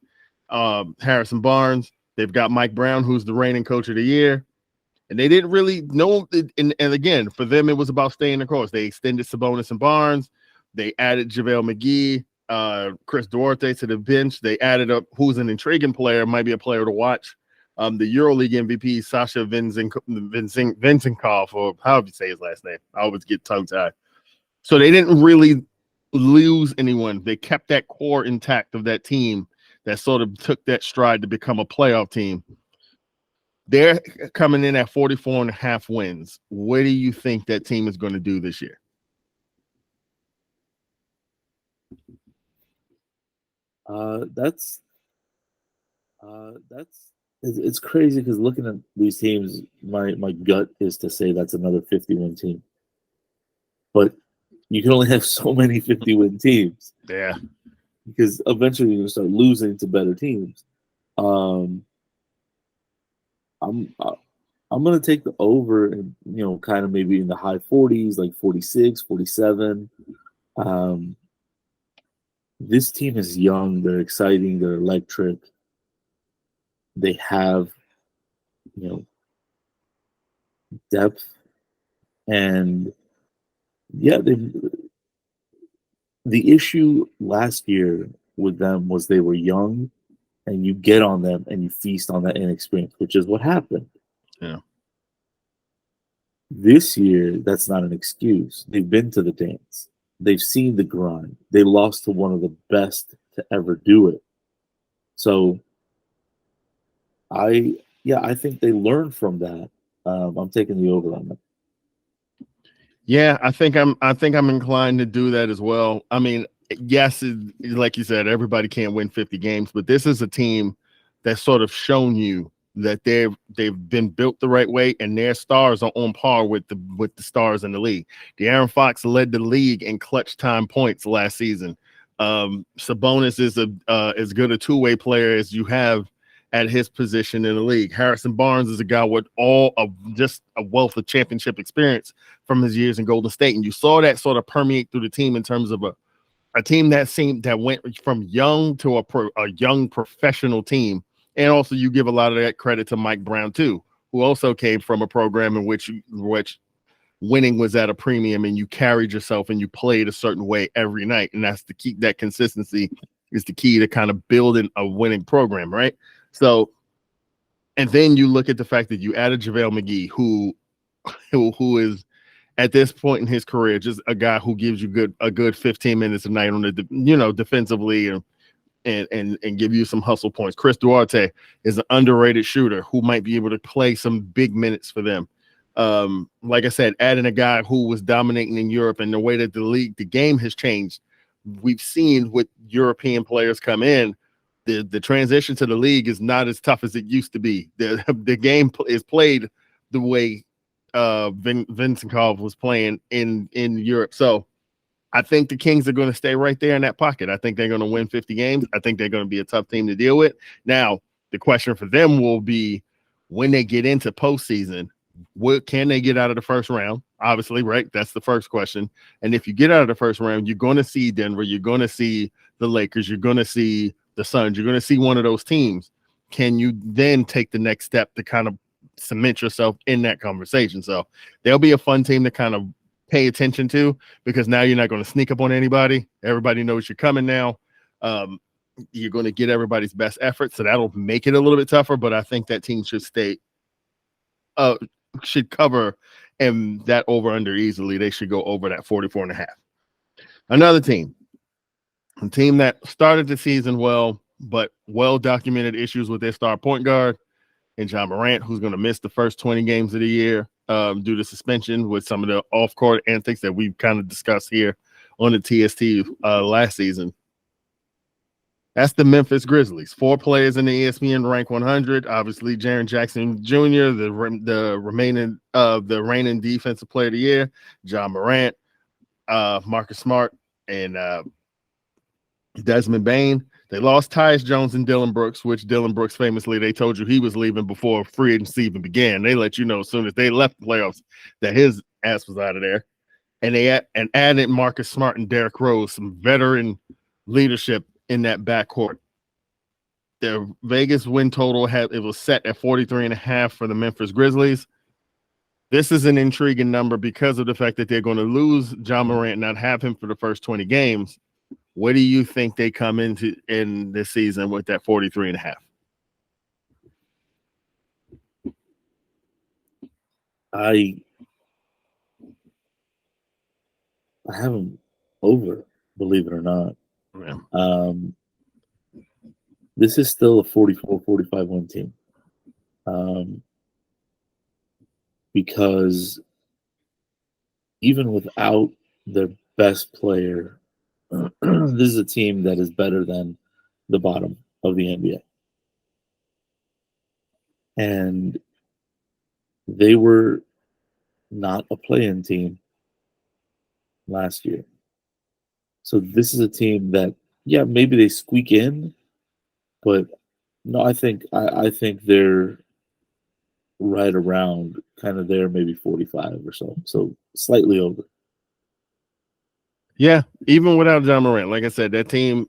Harrison Barnes. They've got Mike Brown, who's the reigning coach of the year. And they didn't really know. And again, for them, it was about staying the course. They extended Sabonis and Barnes. They added JaVale McGee, Chris Duarte to the bench. They added up who's an intriguing player, might be a player to watch. The EuroLeague MVP, Sasha Vincenkov, or however you say his last name. I always get tongue-tied. So they didn't really lose anyone. They kept that core intact of that team that sort of took that stride to become a playoff team. They're coming in at 44.5 wins. What do you think that team is going to do this year?
It's crazy because looking at these teams, my gut is to say that's another 50-win team. But you can only have so many 50-win teams.
Yeah.
Because eventually you're going to start losing to better teams. I'm going to take the over and, kind of maybe in the high 40s, like 46, 47. This team is young. They're exciting. They're electric. They have, depth. And, yeah, the issue last year with them was they were young, and you get on them and you feast on that inexperience, which is what happened.
Yeah.
This year, that's not an excuse. They've been to the dance. They've seen the grind. They lost to one of the best to ever do it. So, I think they learned from that. I'm taking the over on that.
Yeah, I think I'm inclined to do that as well. I mean, yes, like you said, everybody can't win 50 games, but this is a team that's sort of shown you that they've been built the right way, and their stars are on par with the stars in the league. De'Aaron Fox led the league in clutch time points last season. Sabonis is as good a two-way player as you have at his position in the league. Harrison Barnes is a guy with just a wealth of championship experience from his years in Golden State, and you saw that sort of permeate through the team in terms of a team that went from young to a young professional team. And also, you give a lot of that credit to Mike Brown too, who also came from a program in which winning was at a premium, and you carried yourself and you played a certain way every night, and that's the key. That consistency is the key to kind of building a winning program, right? So, and then you look at the fact that you added JaVale McGee, who is at this point in his career, just a guy who gives you a good 15 minutes a night on the defensively and give you some hustle points. Chris Duarte is an underrated shooter who might be able to play some big minutes for them. Like I said, adding a guy who was dominating in Europe and the way that the game has changed. We've seen with European players come in, the transition to the league is not as tough as it used to be. The game is played the way Vincent Kov was playing in Europe. So I think the Kings are going to stay right there in that pocket. I think they're going to win 50 games. I think they're going to be a tough team to deal with. Now, the question for them will be when they get into postseason, what can they get out of the first round? Obviously, right? That's the first question. And if you get out of the first round, you're going to see Denver, you're going to see the Lakers, you're going to see the Suns, you're going to see one of those teams. Can you then take the next step to kind of cement yourself in that conversation? So they'll be a fun team to kind of pay attention to, because now you're not going to sneak up on anybody. Everybody knows you're coming now. You're going to get everybody's best effort, so that'll make it a little bit tougher, but I think that team should cover and that over under easily. They should go over that 44.5. Another team, a team that started the season well, but well-documented issues with their star point guard and John Morant, who's going to miss the first 20 games of the year due to suspension with some of the off-court antics that we've kind of discussed here on the TST last season. That's the Memphis Grizzlies. 4 players in the ESPN Rank 100. Obviously, Jaren Jackson Jr., the reigning Defensive Player of the Year, John Morant, Marcus Smart, and Desmond Bane. They lost Tyus Jones and Dylan Brooks, which Dylan Brooks famously, they told you he was leaving before free agency even began. They let you know as soon as they left the playoffs that his ass was out of there. And they added Marcus Smart and Derrick Rose, some veteran leadership in that backcourt. Their Vegas win total was set at 43.5 for the Memphis Grizzlies. This is an intriguing number because of the fact that they're going to lose John Morant and not have him for the first 20 games. What do you think they come into in this season with that 43.5?
I have them over, believe it or not.
Yeah.
This is still a 44-45 win team. Because even without their best player, this is a team that is better than the bottom of the NBA. And they were not a play-in team last year. So this is a team that, yeah, maybe they squeak in, but no, I think they're right around kind of there, maybe 45 or so. So slightly over.
Yeah, even without John Morant, like I said, that team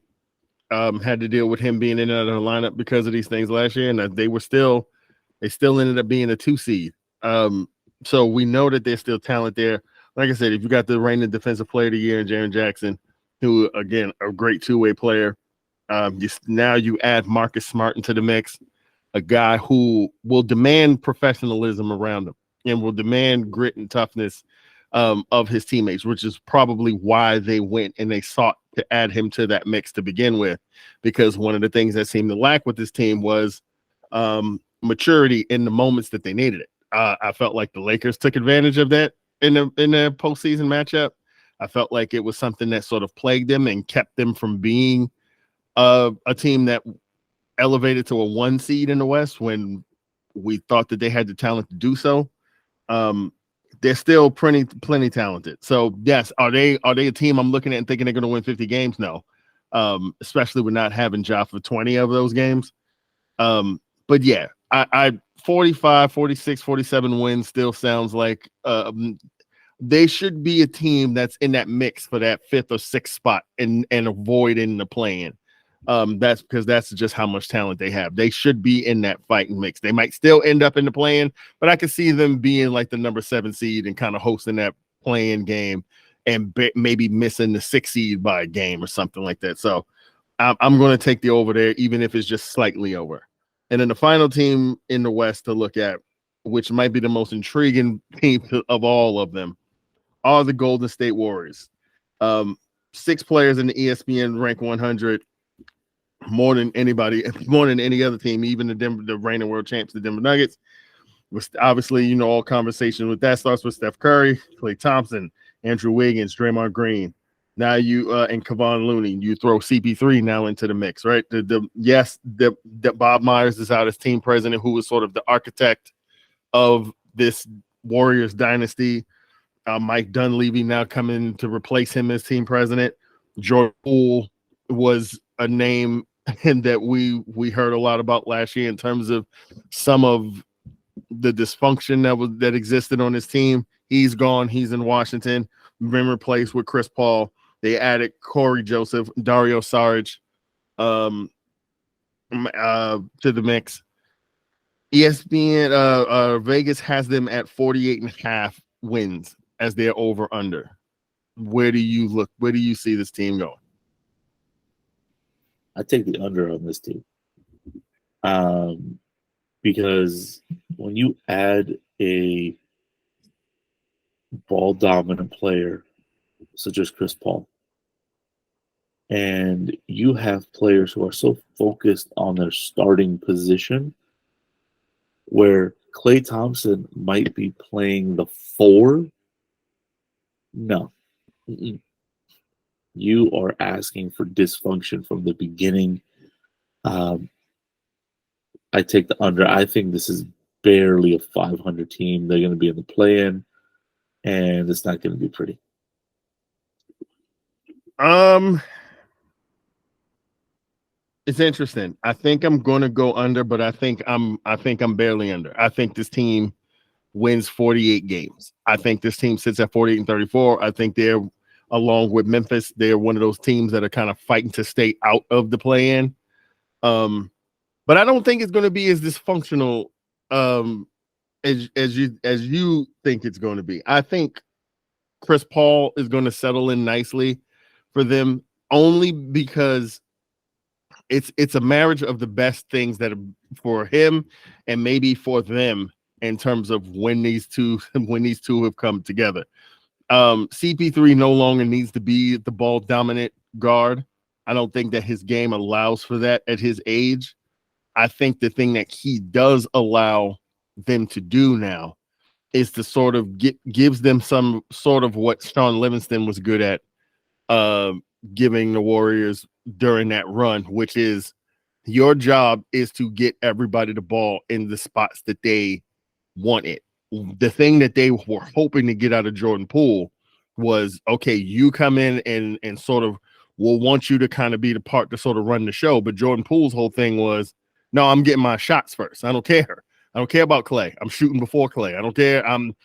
had to deal with him being in and out of the lineup because of these things last year, and they still ended up being a 2 seed. So we know that there's still talent there. Like I said, if you got the reigning Defensive Player of the Year in Jaren Jackson, who again a great 2-way player, now you add Marcus Smart into the mix, a guy who will demand professionalism around him and will demand grit and toughness of his teammates, which is probably why they went and they sought to add him to that mix to begin with, because one of the things that seemed to lack with this team was maturity in the moments that they needed it. I felt like the Lakers took advantage of that in the postseason matchup. I felt like it was something that sort of plagued them and kept them from being a team that elevated to a 1 seed in the West when we thought that they had the talent to do so. They're still plenty talented. So yes, are they a team I'm looking at and thinking they're going to win 50 games? No, especially with not having Ja for 20 of those games. But yeah, I 45, 46, 47 wins still sounds like they should be a team that's in that mix for that 5th or 6th spot and avoiding the play-in. That's because that's just how much talent they have. They should be in that fighting mix. They might still end up in the play-in, but I could see them being like the number 7 seed and kind of hosting that play-in game and maybe missing the 6th seed by a game or something like that. So I'm going to take the over there, even if it's just slightly over. And then the final team in the West to look at, which might be the most intriguing team of all of them, are the Golden State Warriors. 6 players in the ESPN rank 100 more than anybody, more than any other team, even the reigning world champs, the Denver Nuggets. Obviously, all conversation with that starts with Steph Curry, Klay Thompson, Andrew Wiggins, Draymond Green. Now you and Kevon Looney, you throw CP3 now into the mix, right? The Bob Myers is out as team president, who was sort of the architect of this Warriors dynasty. Mike Dunleavy now coming to replace him as team president. Jordan Poole was a name that we heard a lot about last year in terms of some of the dysfunction that existed on his team. He's gone. He's in Washington. Been replaced with Chris Paul. They added Corey Joseph, Dario Saric to the mix. ESPN Vegas has them at 48.5 wins as their over under. Where do you look? Where do you see this team going?
I take the under on this team. Because when you add a ball dominant player such as Chris Paul, and you have players who are so focused on their starting position, where Klay Thompson might be playing the 4, no. Mm-mm. You are asking for dysfunction from the beginning. I take the under. I think this is barely a 500 team. They're going to be in the play-in, and it's not going to be pretty.
It's interesting. I think I'm going to go under, but I think I'm barely under. I think this team wins 48 games. I think this team sits at 48-34. I think they're, along with Memphis, they're one of those teams that are kind of fighting to stay out of the play-in. But I don't think it's going to be as dysfunctional as you think it's going to be. I think Chris Paul is going to settle in nicely for them, only because it's a marriage of the best things that are for him and maybe for them in terms of when these two have come together. CP3 no longer needs to be the ball dominant guard. I don't think that his game allows for that at his age. I think the thing that he does allow them to do now is to sort of gives them some sort of what Sean Livingston was good at giving the Warriors during that run, which is your job is to get everybody the ball in the spots that they want it. The thing that they were hoping to get out of Jordan Poole was, okay, you come in and sort of will want you to kind of be the part to sort of run the show. But Jordan Poole's whole thing was, no, I'm getting my shots first. I don't care. I don't care about Klay. I'm shooting before Klay. I don't care. I'm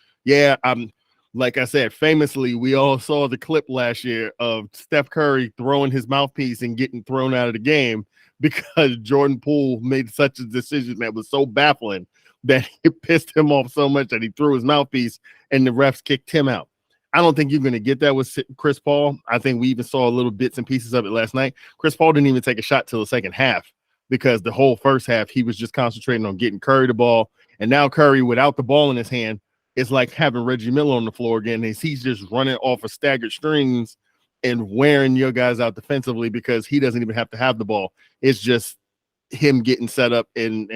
like I said, famously, we all saw the clip last year of Steph Curry throwing his mouthpiece and getting thrown out of the game because Jordan Poole made such a decision that was so baffling that it pissed him off so much that he threw his mouthpiece and the refs kicked him out. I don't think you're going to get that with Chris Paul. I think we even saw little bits and pieces of it last night. Chris Paul didn't even take a shot till the second half because the whole first half he was just concentrating on getting Curry the ball. And now Curry, without the ball in his hand, it's like having Reggie Miller on the floor again. He's just running off of staggered strings and wearing your guys out defensively because he doesn't even have to have the ball. It's just him getting set up and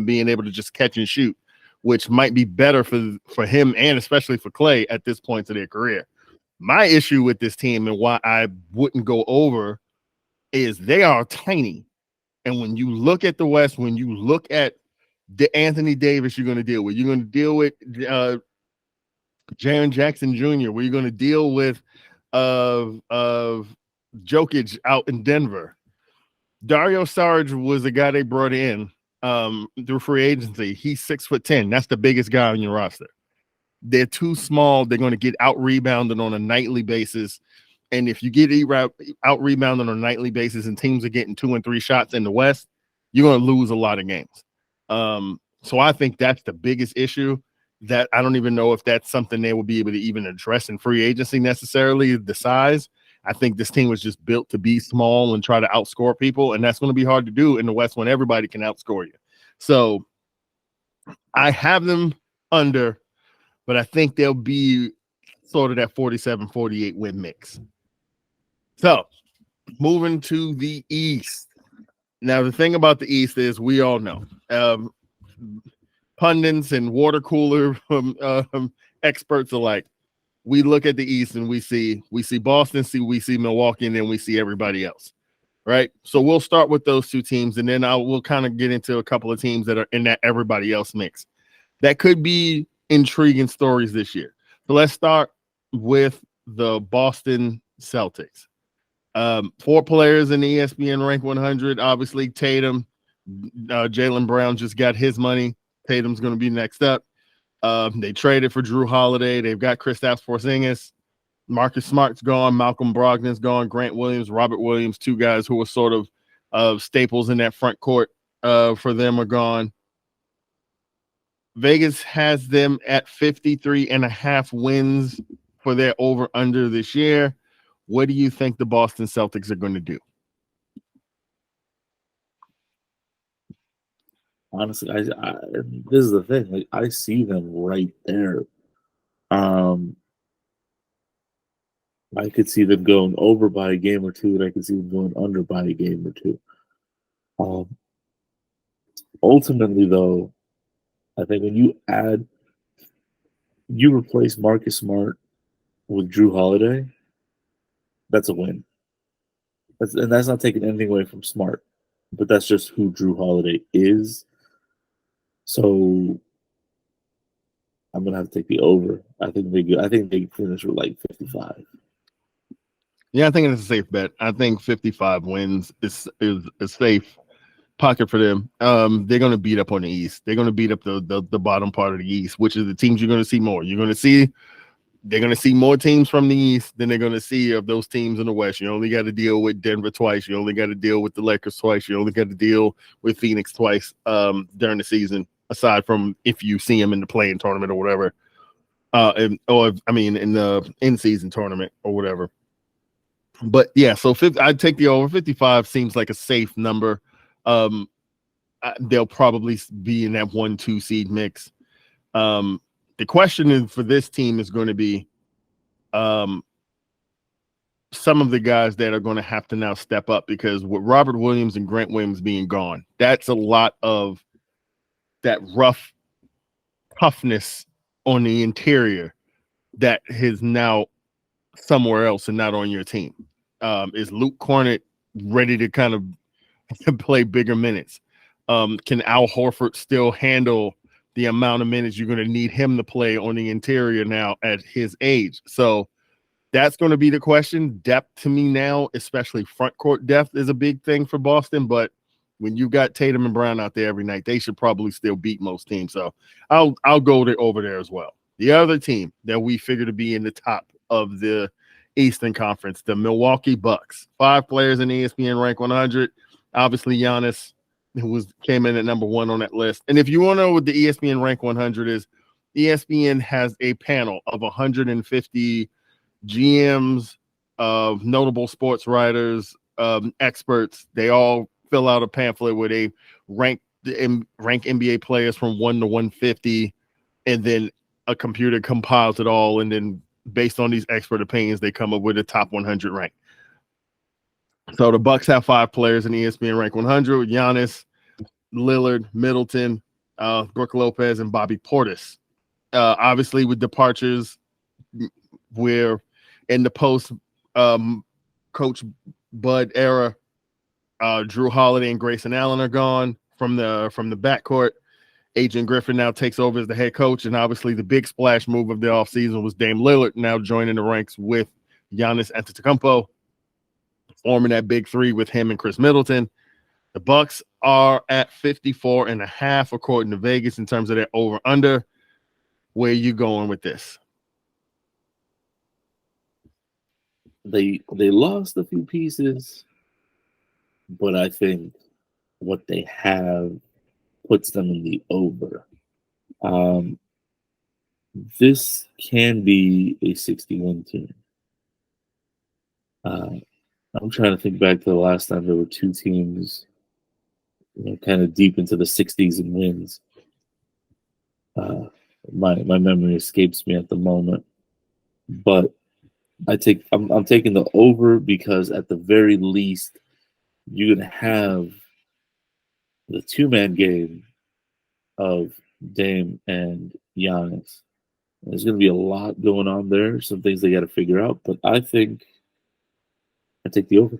being able to just catch and shoot, which might be better for him and especially for Klay at this point of their career. My issue with this team and why I wouldn't go over is they are tiny. And when you look at the West, when you look at the Anthony Davis you're going to deal with, you're going to deal with Jaren Jackson Jr., where you're going to deal with Jokic out in Denver. Dario Saric was the guy they brought in through free agency. He's 6'10". That's the biggest guy on your roster. They're too small. They're going to get out rebounded on a nightly basis. And if you get out rebounded on a nightly basis and teams are getting 2 and 3 shots in the West, you're going to lose a lot of games. So I think that's the biggest issue. That I don't even know if that's something they will be able to even address in free agency necessarily, the size. I think this team was just built to be small and try to outscore people, and that's going to be hard to do in the West when everybody can outscore you. So I have them under, but I think they'll be sort of that 47-48 win mix. So moving to the East. Now, the thing about the East is we all know pundits and water cooler experts alike. We look at the East and we see Boston, we see Milwaukee, and then we see everybody else, right? So we'll start with those two teams, and then we'll kind of get into a couple of teams that are in that everybody else mix. That could be intriguing stories this year. So let's start with the Boston Celtics. 4 players in the ESPN Rank 100. Obviously, Tatum, Jaylen Brown just got his money. Tatum's going to be next up. They traded for Drew Holiday. They've got Kristaps Porzingis. Marcus Smart's gone. Malcolm Brogdon's gone. Grant Williams, Robert Williams, 2 guys who were sort of staples in that front court for them are gone. Vegas has them at 53.5 wins for their over-under this year. What do you think the Boston Celtics are going to do?
Honestly, this is the thing. Like, I see them right there. I could see them going over by a game or two, and I could see them going under by a game or two. Ultimately, though, I think when you replace Marcus Smart with Drew Holiday, that's a win. That's not taking anything away from Smart, but that's just who Drew Holiday is. So I'm gonna have to take the over. I think they finish with like 55.
Yeah, I think it's a safe bet. I think 55 wins is a safe pocket for them. They're going to beat up on the East. They're going to beat up the bottom part of the East, which is the teams you're going to see more. They're going to see more teams from the East than they're going to see of those teams in the West. You only got to deal with Denver twice. You only got to deal with the Lakers twice. You only got to deal with Phoenix twice during the season, aside from if you see them in the play-in tournament or whatever, in the in-season tournament or whatever. But yeah, so I'd take the over. 55 seems like a safe number. They'll probably be in that 1-2 seed mix. The question for this team is going to be some of the guys that are going to have to now step up, because with Robert Williams and Grant Williams being gone, that's a lot of that rough toughness on the interior that is now somewhere else and not on your team. Is Luke Cornett ready to kind of play bigger minutes? Can Al Horford still handle the amount of minutes you're going to need him to play on the interior now at his age? So that's going to be the question. Depth to me now, especially front court depth, is a big thing for Boston. But when you got Tatum and Brown out there every night, they should probably still beat most teams. So I'll go over there as well. The other team that we figure to be in the top of the Eastern Conference, the Milwaukee Bucks. 5 players in the ESPN Rank 100. Obviously, Giannis, who came in at number 1 on that list. And if you want to know what the ESPN Rank 100 is, ESPN has a panel of 150 GMs, of notable sports writers, experts. They all fill out a pamphlet where they rank NBA players from 1 to 150, and then a computer compiles it all, and then based on these expert opinions, they come up with a top 100 rank. So the Bucks have 5 players in ESPN Rank 100 with Giannis, Lillard, Middleton, Brook Lopez, and Bobby Portis. Obviously, with departures, we're in the post Coach Bud era. Drew Holiday and Grayson Allen are gone from the backcourt. Adrian Griffin now takes over as the head coach, and obviously the big splash move of the offseason was Dame Lillard now joining the ranks with Giannis Antetokounmpo, forming that big 3 with him and Chris Middleton. The Bucks are at 54.5 according to Vegas in terms of their over-under. Where are you going with this?
They lost a few pieces, but I think what they have puts them in the over. This can be a 61 team. I'm trying to think back to the last time there were 2 teams, kind of deep into the 60s in wins. My memory escapes me at the moment. but I'm taking the over because at the very least you're gonna have the 2-man game of Dame and Giannis. There's going to be a lot going on there, some things they got to figure out, but I think I take the over.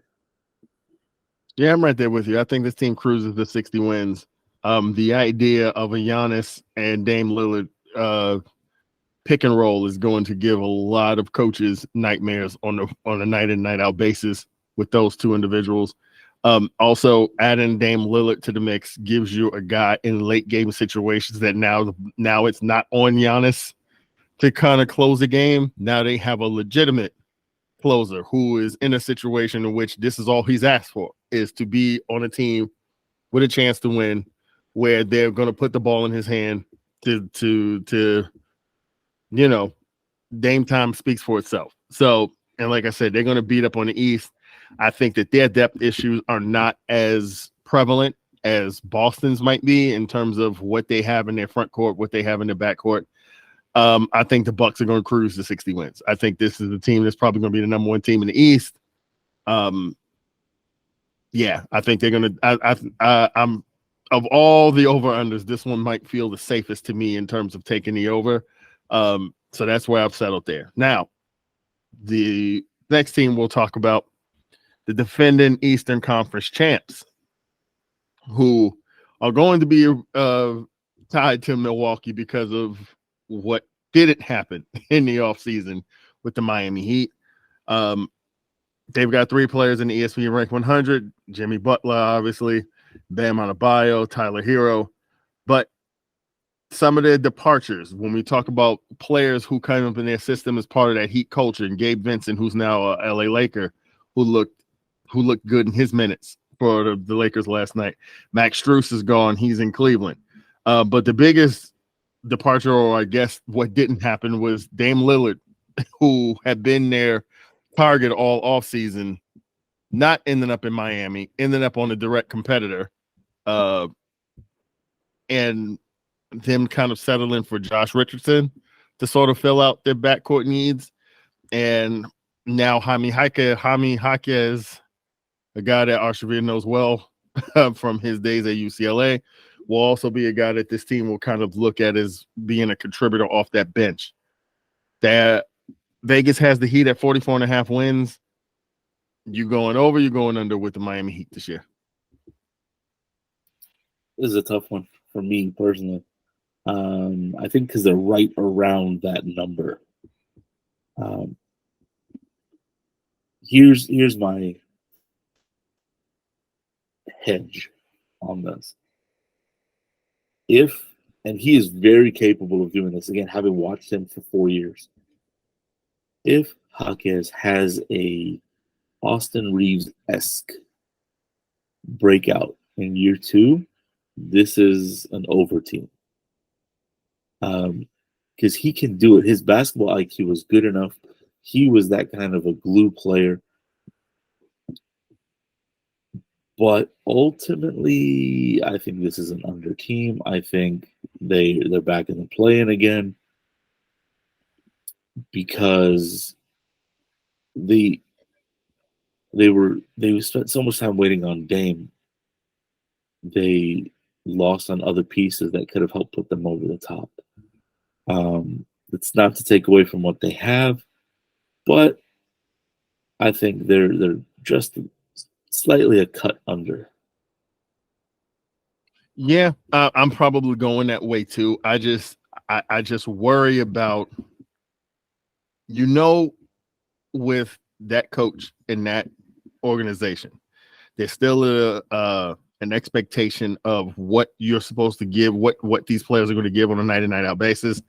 Yeah, I'm right there with you. I think this team cruises to 60 wins. The idea of a Giannis and Dame Lillard pick and roll is going to give a lot of coaches nightmares on a night in, night out basis with those two individuals. Also, adding Dame Lillard to the mix gives you a guy in late game situations that now it's not on Giannis to kind of close the game. Now they have a legitimate closer who is in a situation in which this is all he's asked for, is to be on a team with a chance to win, where they're going to put the ball in his hand to Dame time speaks for itself. So, and like I said, they're going to beat up on the East. I think that their depth issues are not as prevalent as Boston's might be in terms of what they have in their front court, what they have in their back court. I think the Bucks are going to cruise to 60 wins. I think this is the team that's probably going to be the number one team in the East. Yeah, I think they're going to. I'm of all the over-unders, this one might feel the safest to me in terms of taking the over. So that's where I've settled there. Now, the next team we'll talk about, the defending Eastern Conference champs, who are going to be tied to Milwaukee because of what didn't happen in the offseason with the Miami Heat. They've got 3 players in the ESPN Rank 100, Jimmy Butler, obviously, Bam Adebayo, Tyler Hero. But some of their departures, when we talk about players who came up in their system as part of that Heat culture, and Gabe Vincent, who's now a LA Laker, who looked good in his minutes for the Lakers last night. Max Strus is gone. He's in Cleveland. But the biggest departure, or I guess what didn't happen, was Dame Lillard, who had been their target all offseason, not ending up in Miami, ending up on a direct competitor, and them kind of settling for Josh Richardson to sort of fill out their backcourt needs. And now Jaime Jaquez, a guy that Arshavir knows well from his days at UCLA, will also be a guy that this team will kind of look at as being a contributor off that bench. That Vegas has the Heat at 44.5 wins. You going over, you going under with the Miami Heat this year?
This is a tough one for me personally. I think because they're right around that number. Here's my hedge on this. And he is very capable of doing this, again, having watched him for 4 years. If Hodges has a Austin Reeves-esque breakout in year 2, this is an over team. Because he can do it. His basketball IQ was good enough. He was that kind of a glue player. But ultimately, I think this is an under team. I think they're back in the play-in again because they spent so much time waiting on Dame. They lost on other pieces that could have helped put them over the top. It's not to take away from what they have, but I think they're just slightly a cut under.
Yeah, I'm probably going that way too. I just worry about, with that coach in that organization, there's still an expectation of what you're supposed to give, what these players are going to give on a night in, night out basis.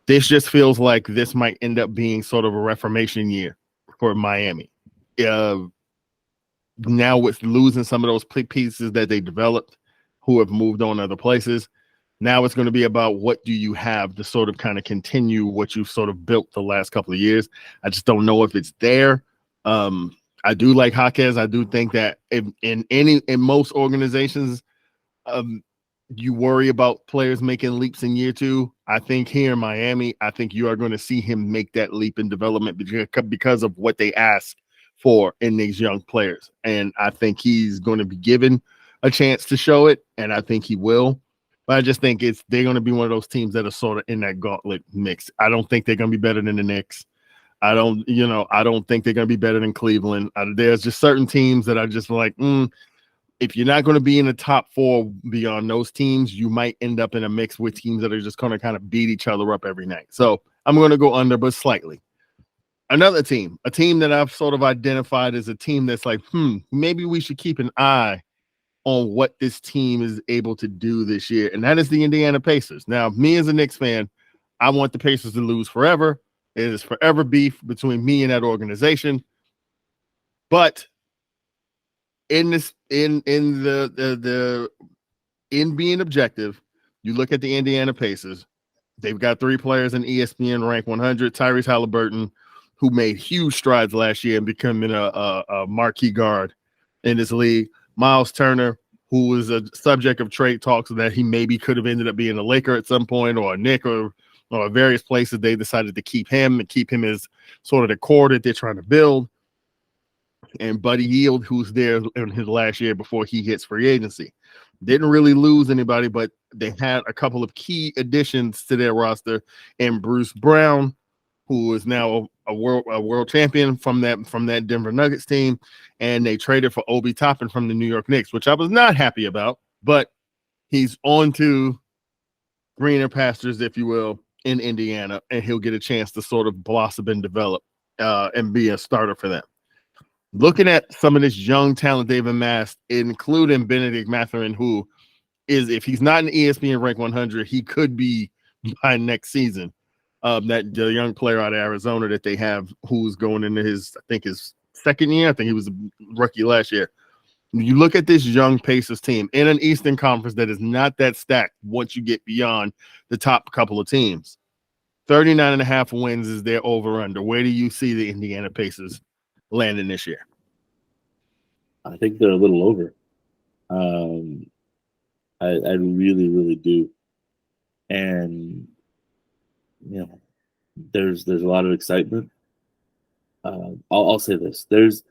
This just feels like this might end up being sort of a reformation year for Miami. Now with losing some of those pieces that they developed, who have moved on other places, now it's going to be about what do you have to sort of kind of continue what you've sort of built the last couple of years. I just don't know if it's there. I do like Hodges. I do think that in most organizations, you worry about players making leaps in year 2. I think here in Miami, I think you are going to see him make that leap in development because of what they ask for in these young players. And I think he's going to be given a chance to show it, and I think he will. But I just think they're going to be one of those teams that are sort of in that gauntlet mix. I don't think they're going to be better than the Knicks. I don't think they're going to be better than Cleveland. There's just certain teams that are just like, if you're not going to be in the top 4 beyond those teams, you might end up in a mix with teams that are just going to kind of beat each other up every night. So I'm going to go under, but slightly. Another team, a team that I've sort of identified as a team that's like, maybe we should keep an eye on what this team is able to do this year, and that is the Indiana Pacers. Now, me as a Knicks fan, I want the Pacers to lose forever. It is forever beef between me and that organization. But in being objective, you look at the Indiana Pacers. They've got 3 players in ESPN rank 100. Tyrese Halliburton, who made huge strides last year in becoming a marquee guard in this league. Miles Turner, who was a subject of trade talks that he maybe could have ended up being a Laker at some point, or a Knick, or various places. They decided to keep him as sort of the core that they're trying to build. And Buddy Hield, who's there in his last year before he hits free agency. Didn't really lose anybody, but they had a couple of key additions to their roster. And Bruce Brown, who is now a world champion from that Denver Nuggets team, and they traded for Obi Toppin from the New York Knicks, which I was not happy about, but he's on to greener pastures, if you will, in Indiana, and he'll get a chance to sort of blossom and develop and be a starter for them. Looking at some of this young talent they've amassed, including Benedict Mathurin, who is, if he's not an ESPN rank 100, he could be by next season. The young player out of Arizona that they have, who's going into his second year. I think he was a rookie last year. You look at this young Pacers team in an Eastern Conference that is not that stacked once you get beyond the top couple of teams. 39.5 wins is their over-under. Where do you see the Indiana Pacers landing this year?
I think they're a little over. I really, really do. And there's a lot of excitement. I'll say this: there's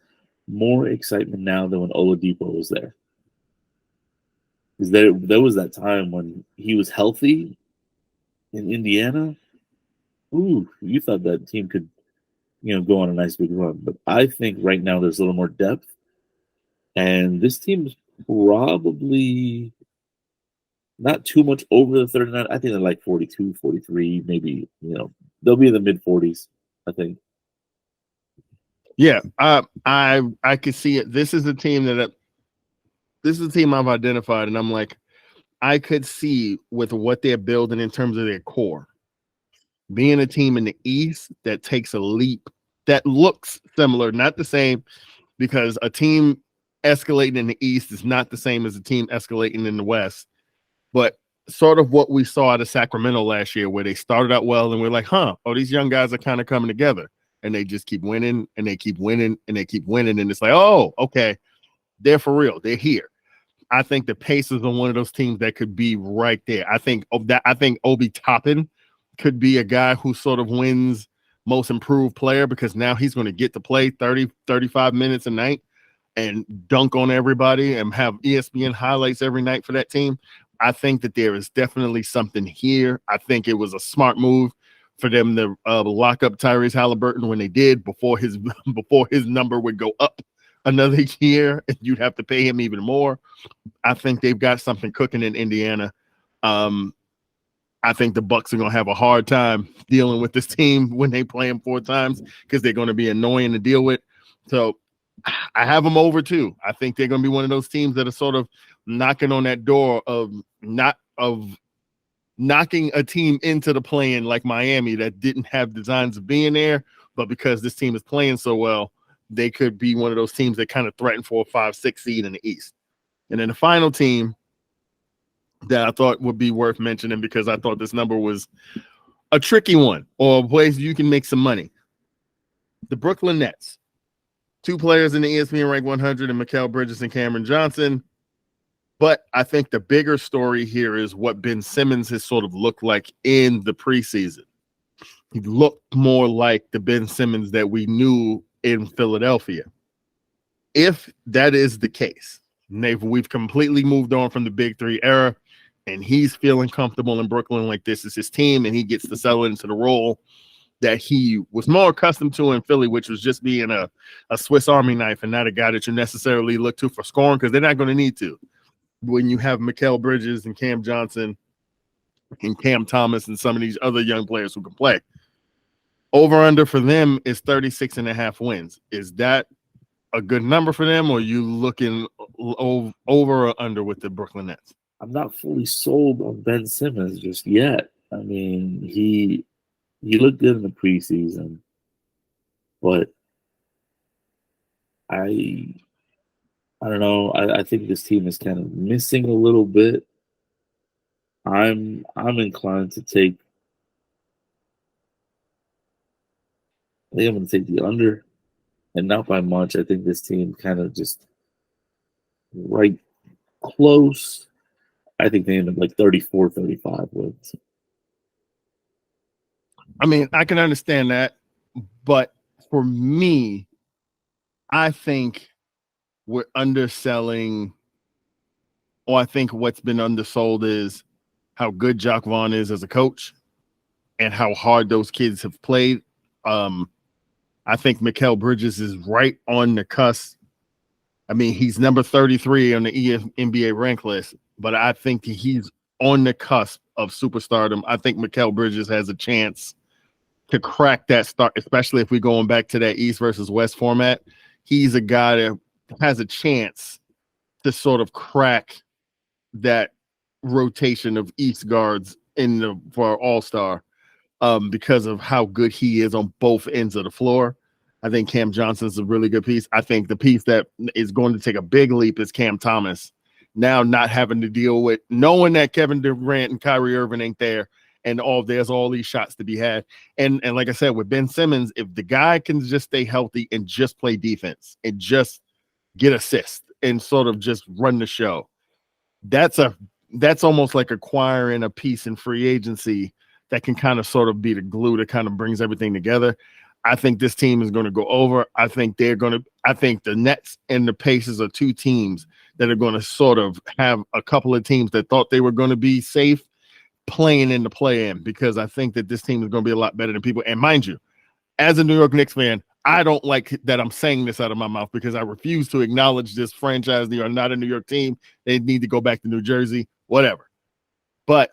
more excitement now than when Oladipo was there. Because there was that time when he was healthy in Indiana. Ooh, you thought that team could, go on a nice big run. But I think right now there's a little more depth, and this team is probably not too much over the 39. I think they're like 42, 43, maybe, they'll be in the mid 40s, I think.
Yeah, I could see it. This is a team I've identified, and I'm like, I could see with what they're building in terms of their core, being a team in the East that takes a leap that looks similar, not the same, because a team escalating in the East is not the same as a team escalating in the West. But sort of what we saw out of Sacramento last year, where they started out well and we're like, these young guys are kind of coming together, and they just keep winning and they keep winning and they keep winning. And it's like, oh, okay, they're for real. They're here. I think the Pacers are one of those teams that could be right there. I think Obi Toppin could be a guy who sort of wins most improved player, because now he's going to get to play 30, 35 minutes a night and dunk on everybody and have ESPN highlights every night for that team. I think that there is definitely something here. I think it was a smart move for them to lock up Tyrese Halliburton when they did, before his number would go up another year and you'd have to pay him even more. I think they've got something cooking in Indiana. I think the Bucks are going to have a hard time dealing with this team when they play them 4 times, because they're going to be annoying to deal with. So I have them over too. I think they're going to be one of those teams that are sort of knocking on that door of knocking a team into the play-in, like Miami, that didn't have designs of being there, but because this team is playing so well, they could be one of those teams that kind of threaten for a 5-6 seed in the East. And then the final team that I thought would be worth mentioning, because I thought this number was a tricky one, or a place you can make some money. The Brooklyn Nets. 2 players in the ESPN rank 100, and Mikal Bridges and Cameron Johnson. But I think the bigger story here is what Ben Simmons has sort of looked like in the preseason. He looked more like the Ben Simmons that we knew in Philadelphia. If that is the case, we've completely moved on from the Big Three era, and he's feeling comfortable in Brooklyn like this is his team, and he gets to settle into the role that he was more accustomed to in Philly, which was just being a Swiss Army knife and not a guy that you necessarily look to for scoring because they're not going to need to. When you have Mikal Bridges and Cam Johnson and Cam Thomas and some of these other young players who can play. Over under for them is 36.5 wins. Is that a good number for them, or are you looking over or under with the Brooklyn Nets?
I'm not fully sold on Ben Simmons just yet. I mean, he looked good in the preseason, but I don't know. I think this team is kind of missing a little bit. I'm inclined to take. I think I'm going to take the under, and not by much. I think this team kind of just right close. I think they end up like 34, 35 wins.
I mean, I can understand that, but for me, I think we're underselling, or I think what's been undersold is how good Jacque Vaughn is as a coach and how hard those kids have played. I think Mikal Bridges is right on the cusp. I mean, he's number 33 on the NBA rank list, but I think he's on the cusp of superstardom. I think Mikal Bridges has a chance to crack that start, especially if we're going back to that East versus West format. He's a guy that has a chance to sort of crack that rotation of East guards for All-Star because of how good he is on both ends of the floor. I think Cam Johnson's a really good piece. I think the piece that is going to take a big leap is Cam Thomas. Now not having to deal with knowing that Kevin Durant and Kyrie Irving ain't there and there's all these shots to be had. And like I said, with Ben Simmons, if the guy can just stay healthy and just play defense and just get assists and sort of just run the show, that's almost like acquiring a piece in free agency that can kind of sort of be the glue that kind of brings everything together. I think this team is going to go over. I think the Nets and the Pacers are two teams that are going to sort of have a couple of teams that thought they were going to be safe playing in the play-in, because I think that this team is going to be a lot better than people. And mind you, as a New York Knicks fan, I don't like that I'm saying this out of my mouth because I refuse to acknowledge this franchise. They are not a New York team. They need to go back to New Jersey, whatever. But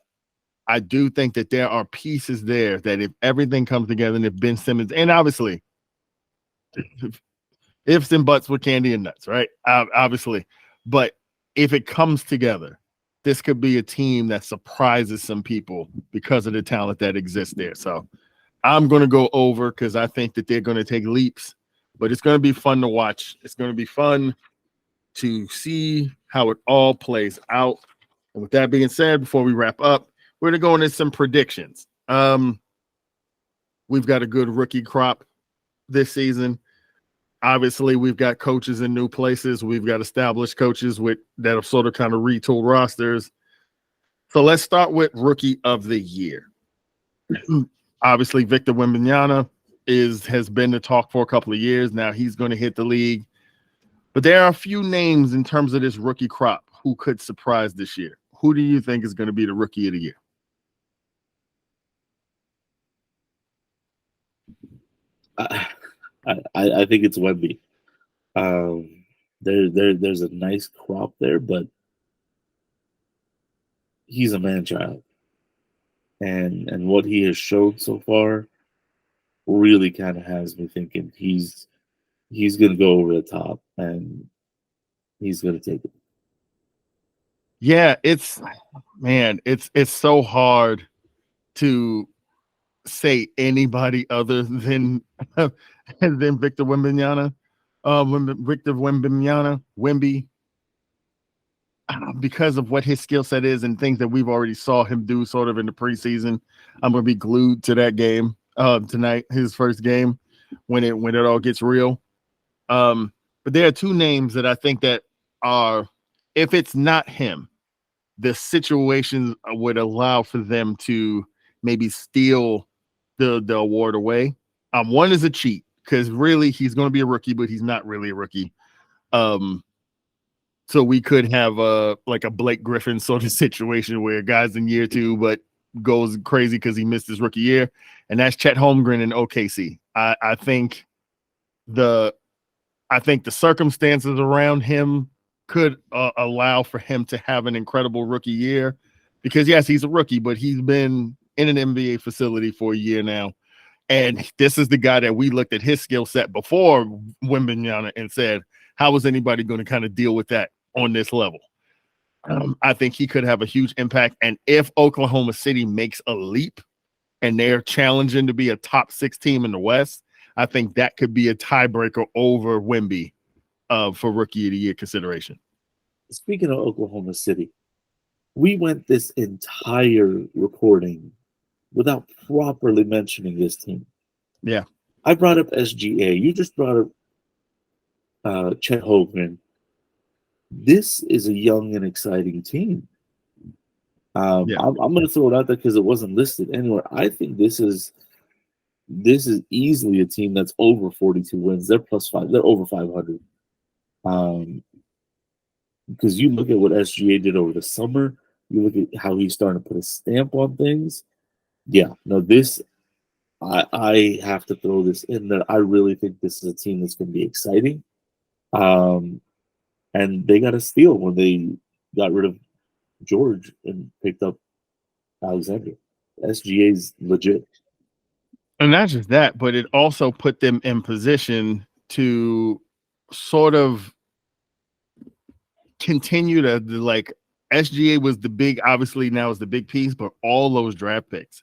I do think that there are pieces there that if everything comes together and if Ben Simmons, and obviously ifs and buts with candy and nuts, right? Obviously. But if it comes together, this could be a team that surprises some people because of the talent that exists there. So I'm going to go over because I think that they're going to take leaps, but it's going to be fun to watch. It's going to be fun to see how it all plays out. And with that being said, before we wrap up, we're going to go into some predictions. We've got a good rookie crop this season. Obviously, we've got coaches in new places. We've got established coaches that have sort of kind of retooled rosters. So let's start with Rookie of the Year. Obviously, Victor Wembanyama has been the talk for a couple of years now. He's going to hit the league. But there are a few names in terms of this rookie crop who could surprise this year. Who do you think is going to be the Rookie of the Year?
I think it's Wemby. There's a nice crop there, but he's a man-child, and what he has shown so far really kind of has me thinking he's going to go over the top and he's going to take it.
Yeah, it's so hard to say anybody other than Victor Wembanyama, Wemby, because of what his skill set is and things that we've already saw him do sort of in the preseason. I'm going to be glued to that game tonight, his first game, when it all gets real. But there are two names that I think that are if it's not him, the situations would allow for them to maybe steal the award away. One is a cheat because really he's going to be a rookie, but he's not really a rookie. So we could have like a Blake Griffin sort of situation where a guy's in year 2 but goes crazy because he missed his rookie year, and that's Chet Holmgren in OKC. I think the circumstances around him could allow for him to have an incredible rookie year, because yes, he's a rookie, but he's been in an NBA facility for a year now. And this is the guy that we looked at his skill set before Wembanyama and said, how is anybody going to kind of deal with that on this level? I think he could have a huge impact. And if Oklahoma City makes a leap and they're challenging to be a top 6 team in the West, I think that could be a tiebreaker over Wemby for Rookie of the Year consideration.
Speaking of Oklahoma City, we went this entire recording without properly mentioning this team.
Yeah.
I brought up SGA. You just brought up Chet Holmgren. This is a young and exciting team. I'm going to throw it out there because it wasn't listed anywhere. I think this is easily a team that's over 42 wins. They're +5. They're over 500. Because you look at what SGA did over the summer, you look at how he's starting to put a stamp on things. Yeah, no, this I have to throw this in there. I really think this is a team that's going to be exciting. And they got a steal when they got rid of George and picked up Alexander. SGA's legit.
And not just that, but it also put them in position to sort of continue to, like, SGA was the big, obviously now is the big piece, but all those draft picks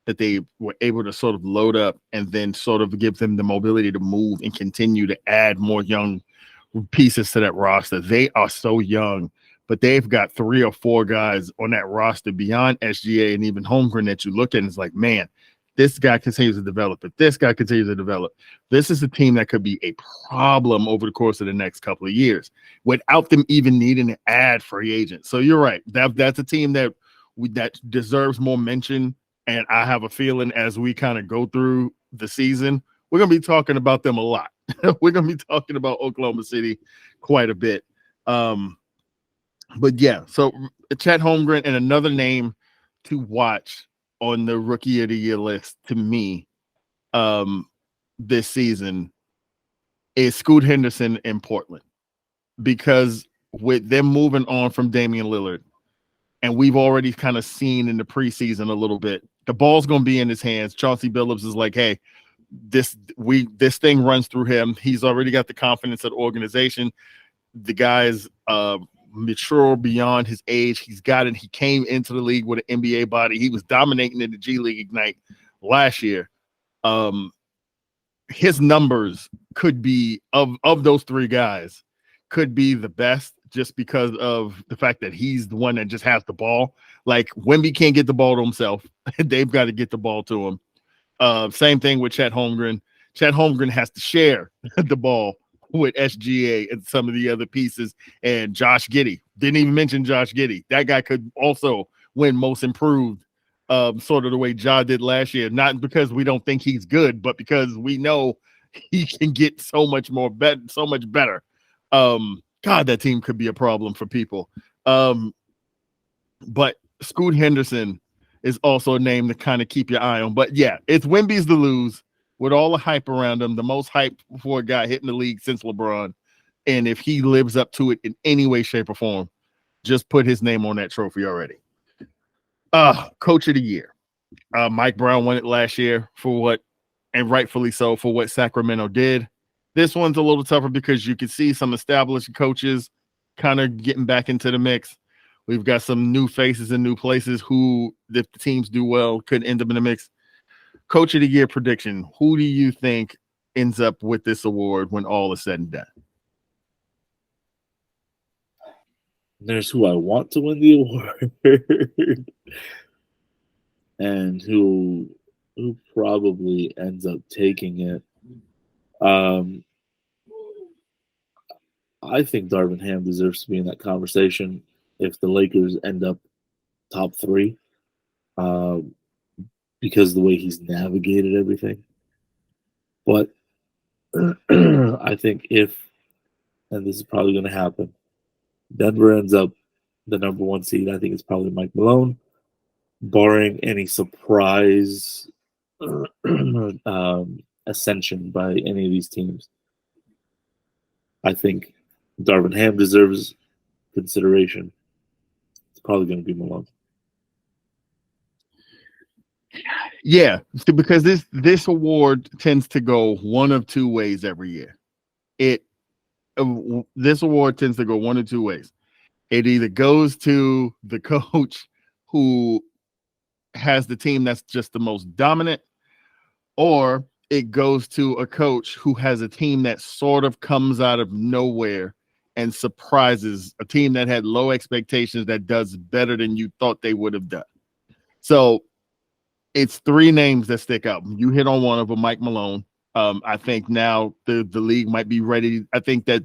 that they were able to sort of load up and then sort of give them the mobility to move and continue to add more young pieces to that roster. They are so young, but they've got 3 or 4 guys on that roster beyond SGA and even Holmgren that you look at and it's like, man, this guy continues to develop it. This guy continues to develop. This is a team that could be a problem over the course of the next couple of years without them even needing to add free agents. So you're right. That's a team that deserves more mention. And I have a feeling as we kind of go through the season, we're going to be talking about them a lot. We're going to be talking about Oklahoma City quite a bit. But yeah, so Chet Holmgren, and another name to watch on the Rookie of the Year list to me this season is Scoot Henderson in Portland, because with them moving on from Damian Lillard, and we've already kind of seen in the preseason a little bit, the ball's going to be in his hands. Chauncey Billups is like, hey, this thing runs through him. He's already got the confidence of the organization. The guy's mature beyond his age. He's got it. He came into the league with an NBA body. He was dominating in the G League Ignite last year. His numbers could be of those 3 guys could be the best, just because of the fact that he's the one that just has the ball. Like, Wemby can't get the ball to himself. They've got to get the ball to him. Same thing with Chet Holmgren. Chet Holmgren has to share the ball with SGA and some of the other pieces. And Josh Giddey, didn't even mention Josh Giddey. That guy could also win Most Improved, sort of the way Ja did last year. Not because we don't think he's good, but because we know he can get so much better. God, that team could be a problem for people. But Scoot Henderson is also a name to kind of keep your eye on. But yeah, it's Wemby's to lose with all the hype around him, the most hype for a guy hitting the league since LeBron. And if he lives up to it in any way, shape, or form, just put his name on that trophy already. Coach of the Year. Mike Brown won it last year and rightfully so, for what Sacramento did. This one's a little tougher because you can see some established coaches kind of getting back into the mix. We've got some new faces in new places who, if the teams do well, could end up in the mix. Coach of the Year prediction. Who do you think ends up with this award when all is said and done?
There's who I want to win the award and who probably ends up taking it. I think Darvin Ham deserves to be in that conversation if the Lakers end up top 3, because of the way he's navigated everything. But I think if, and this is probably going to happen, Denver ends up the number 1 seed, I think it's probably Mike Malone, barring any surprise ascension by any of these teams. I think Darvin Ham deserves consideration. It's probably going to be Malone.
Yeah, because this award tends to go one of two ways every year. This award tends to go one of two ways. It either goes to the coach who has the team that's just the most dominant, or it goes to a coach who has a team that sort of comes out of nowhere and surprises a team that had low expectations that does better than you thought they would have done. So it's 3 names that stick out. You hit on one of them, Mike Malone. I think now the league might be ready. I think that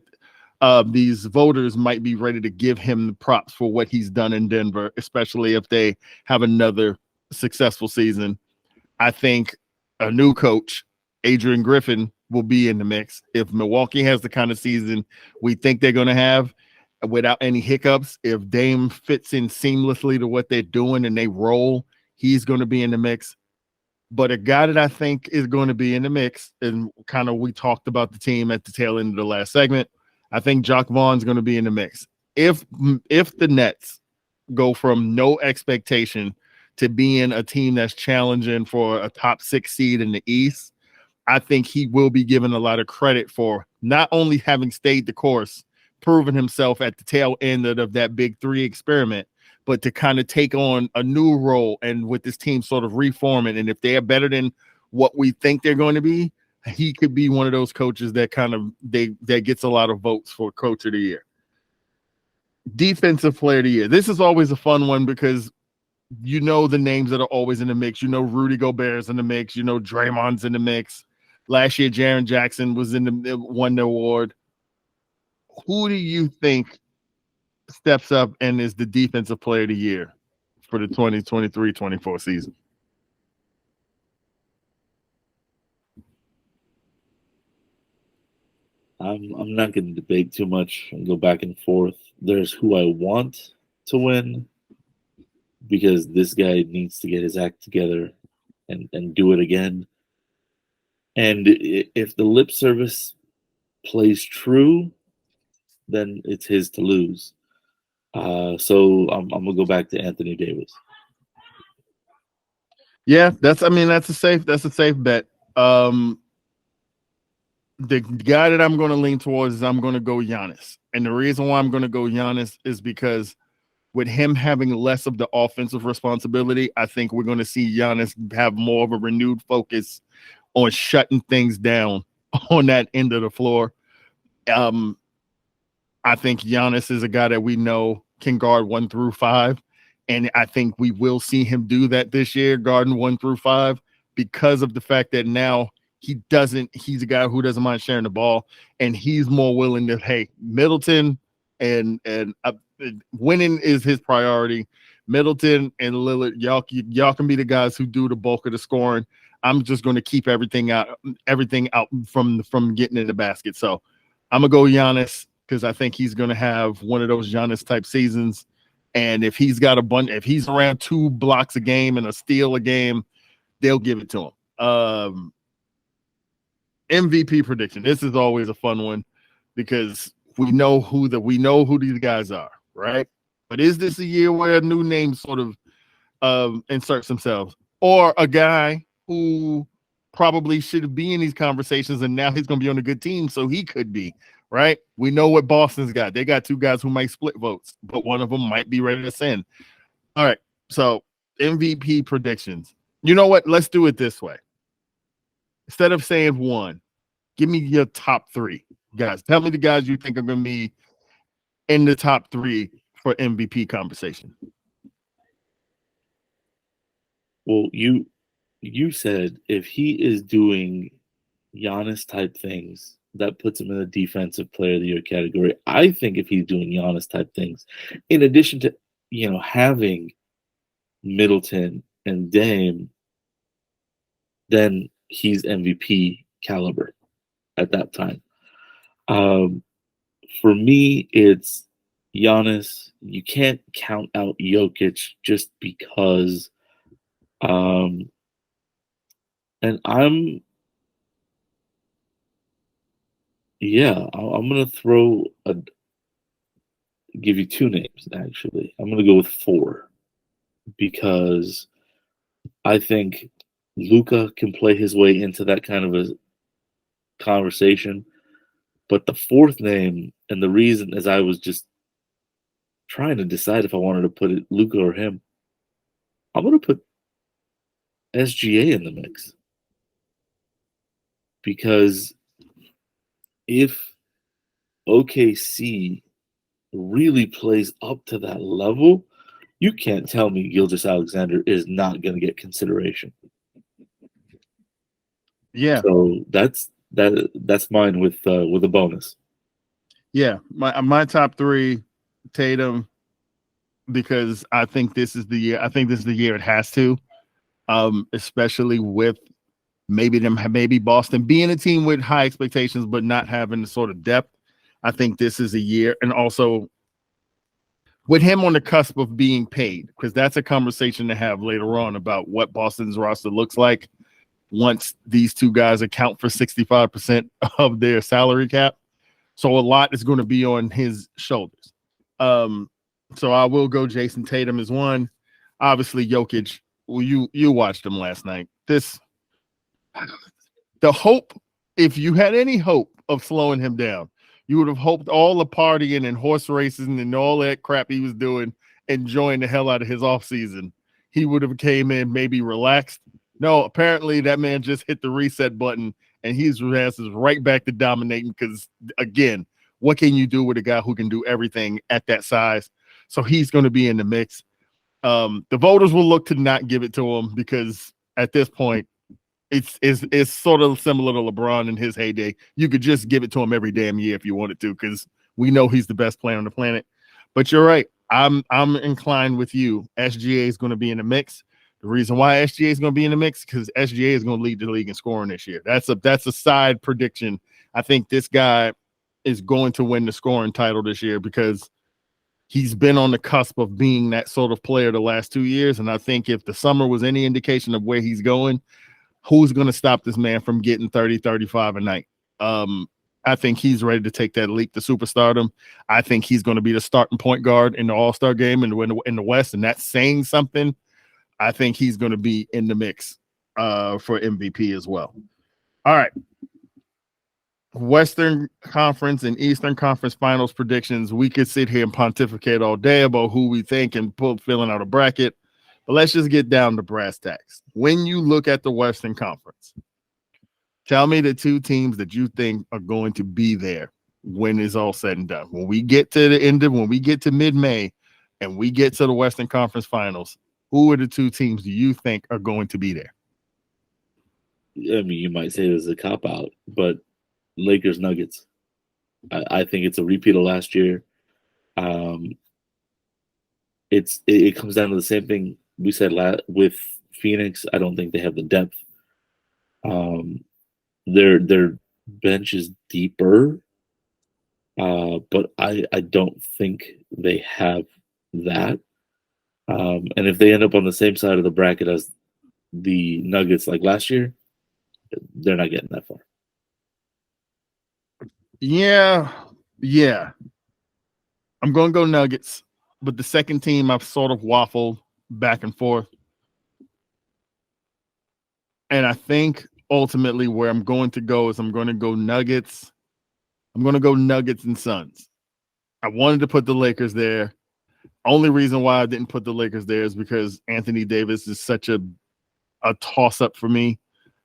these voters might be ready to give him the props for what he's done in Denver, especially if they have another successful season. I think a new coach, Adrian Griffin, will be in the mix. If Milwaukee has the kind of season we think they're going to have without any hiccups, if Dame fits in seamlessly to what they're doing and they roll, he's going to be in the mix. But a guy that I think is going to be in the mix, and kind of we talked about the team at the tail end of the last segment, I think Jacque Vaughn's going to be in the mix. If the Nets go from no expectation to being a team that's challenging for a top 6 seed in the East, I think he will be given a lot of credit for not only having stayed the course, proven himself at the tail end of that big 3 experiment, but to kind of take on a new role and with this team sort of reforming. And if they are better than what we think they're going to be, he could be one of those coaches that that gets a lot of votes for Coach of the Year. Defensive Player of the Year. This is always a fun one because you know the names that are always in the mix. You know Rudy Gobert's in the mix. You know Draymond's in the mix. Last year, Jaren Jackson won the award. Who do you think steps up and is the Defensive Player of the Year for the 2023-24 season?
I'm not going to debate too much and go back and forth. There's who I want to win because this guy needs to get his act together and do it again. And if the lip service plays true, then it's his to lose. So I'm gonna go back to Anthony Davis.
Yeah, that's a safe bet. The guy that I'm going to lean towards is I'm going to go Giannis. And the reason why I'm going to go Giannis is because with him having less of the offensive responsibility, I think we're going to see Giannis have more of a renewed focus on shutting things down on that end of the floor. I think Giannis is a guy that we know can guard 1 through 5. And I think we will see him do that this year, guarding 1 through 5, because of the fact that now he's a guy who doesn't mind sharing the ball, and he's more willing to, hey, Middleton and winning is his priority. Middleton and Lillard, y'all can be the guys who do the bulk of the scoring. I'm just going to keep everything out from getting in the basket. So I'm gonna go Giannis because I think he's going to have one of those Giannis type seasons. And if he's got if he's around 2 blocks a game and a steal a game, they'll give it to him. MVP prediction. This is always a fun one because we know who these guys are, right? But is this a year where a new name sort of inserts themselves, or a guy who probably should be in these conversations and now he's going to be on a good team, so he could be, right? We know what Boston's got. They got 2 guys who might split votes, but one of them might be ready to send. All right, so MVP predictions. You know what? Let's do it this way. Instead of saying 1, give me your top 3 guys. Tell me the guys you think are going to be in the top 3 for MVP conversation.
Well, you said if he is doing Giannis type things that puts him in the defensive player of the year category. I think if he's doing Giannis type things, in addition to, having Middleton and Dame, then he's MVP caliber at that time. For me, it's Giannis. You can't count out Jokic just because. And I'm gonna give you two names. Actually, I'm gonna go with four because I think Luka can play his way into that kind of a conversation. But the fourth name, and the reason is I was just trying to decide if I wanted to put it Luka or him. I'm gonna put SGA in the mix because if OKC really plays up to that level, you can't tell me Gilgeous-Alexander is not going to get consideration.
Yeah.
So that's mine with a bonus.
Yeah, my top three, Tatum, because I think this is the year. I think this is the year it has to, especially with maybe Boston being a team with high expectations but not having the sort of depth. I think this is a year, and also with him on the cusp of being paid, because that's a conversation to have later on about what Boston's roster looks like once these two guys account for 65% of their salary cap. So a lot is going to be on his shoulders. So I will go Jason Tatum as one. Obviously, Jokic, well, you watched him last night. The hope, if you had any hope of slowing him down, you would have hoped all the partying and horse racing and all that crap he was doing, enjoying the hell out of his offseason. He would have came in maybe relaxed. No, apparently that man just hit the reset button and he's right back to dominating because, again, what can you do with a guy who can do everything at that size? So he's going to be in the mix. The voters will look to not give it to him because at this point, it's sort of similar to LeBron in his heyday. You could just give it to him every damn year if you wanted to, because we know he's the best player on the planet. But you're right. I'm inclined with you. SGA is going to be in the mix. The reason why SGA is going to be in the mix because SGA is going to lead the league in scoring this year. That's a side prediction. I think this guy is going to win the scoring title this year because he's been on the cusp of being that sort of player the last 2 years. And I think if the summer was any indication of where he's going, who's going to stop this man from getting 30, 35 a night? I think he's ready to take that leap to superstardom. I think he's going to be the starting point guard in the All-Star game in the West, and that's saying something. I think he's going to be in the mix for MVP as well. All right. Western Conference and Eastern Conference Finals predictions. We could sit here and pontificate all day about who we think and filling out a bracket. But let's just get down to brass tacks. When you look at the Western Conference, tell me the two teams that you think are going to be there when it's all said and done. When we get to when we get to mid-May and we get to the Western Conference Finals, who are the two teams do you think are going to be there?
I mean, you might say this is a cop-out, but Lakers Nuggets. I think it's a repeat of last year. It comes down to the same thing we said with Phoenix. I don't think they have the depth. Their bench is deeper, but I don't think they have that. And if they end up on the same side of the bracket as the Nuggets like last year, they're not getting that far.
Yeah. I'm going to go Nuggets, but the second team I've sort of waffled back and forth. And I think ultimately where I'm going to go is I'm going to go Nuggets. I'm going to go Nuggets and Suns. I wanted to put the Lakers there. Only reason why I didn't put the Lakers there is because Anthony Davis is such a toss-up for me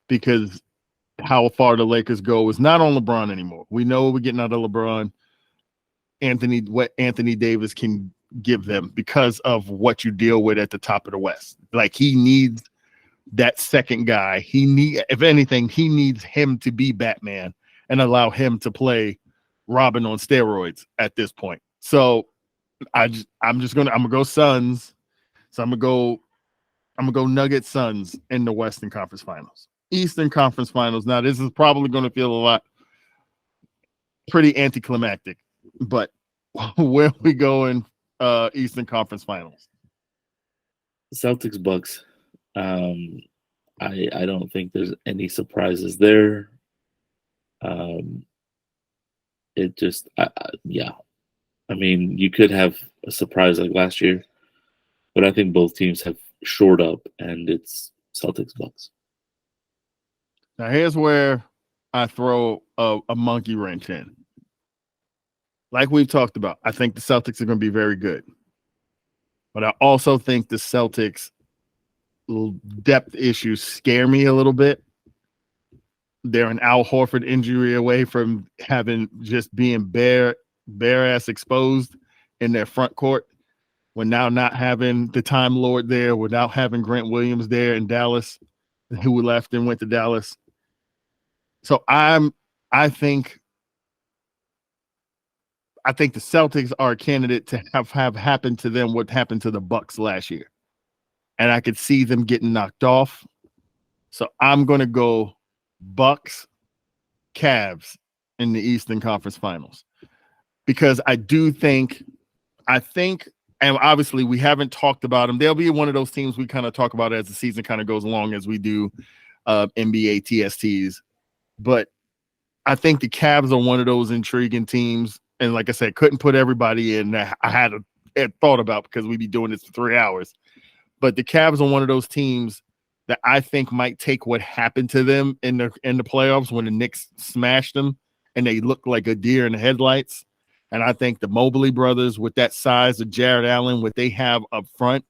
because how far the Lakers go is not on LeBron anymore. We know we're getting out of LeBron. What Anthony Davis can give them because of what you deal with at the top of the West. Like he needs that second guy. If anything, he needs him to be Batman and allow him to play Robin on steroids at this point. So I'm gonna go Suns. So I'm gonna go Nuggets Suns in the Western Conference Finals. Eastern Conference Finals. Now this is probably gonna feel a lot pretty anticlimactic, but where we going? Eastern Conference Finals.
Celtics Bucks. I don't think there's any surprises there. It just yeah. I mean, you could have a surprise like last year, but I think both teams have shored up, and it's Celtics Bucks.
Now here's where I throw a monkey wrench in. Like we've talked about, I think the Celtics are going to be very good. But I also think the Celtics depth issues scare me a little bit. They're an Al Horford injury away from having just being bare ass exposed in their front court. We're now not having the Time Lord there, without having Grant Williams there in Dallas, who left and went to Dallas. So I think the Celtics are a candidate to have happened to them what happened to the Bucks last year. And I could see them getting knocked off. So I'm going to go Bucks, Cavs in the Eastern Conference Finals. Because I think, and obviously we haven't talked about them. They'll be one of those teams we kind of talk about as the season kind of goes along, as we do NBA TSTs. But I think the Cavs are one of those intriguing teams. And like I said, couldn't put everybody in that I had thought about, because we'd be doing this for 3 hours. But the Cavs are one of those teams that I think might take what happened to them in the playoffs when the Knicks smashed them and they looked like a deer in the headlights. And I think the Mobley brothers, with that size of Jared Allen, what they have up front,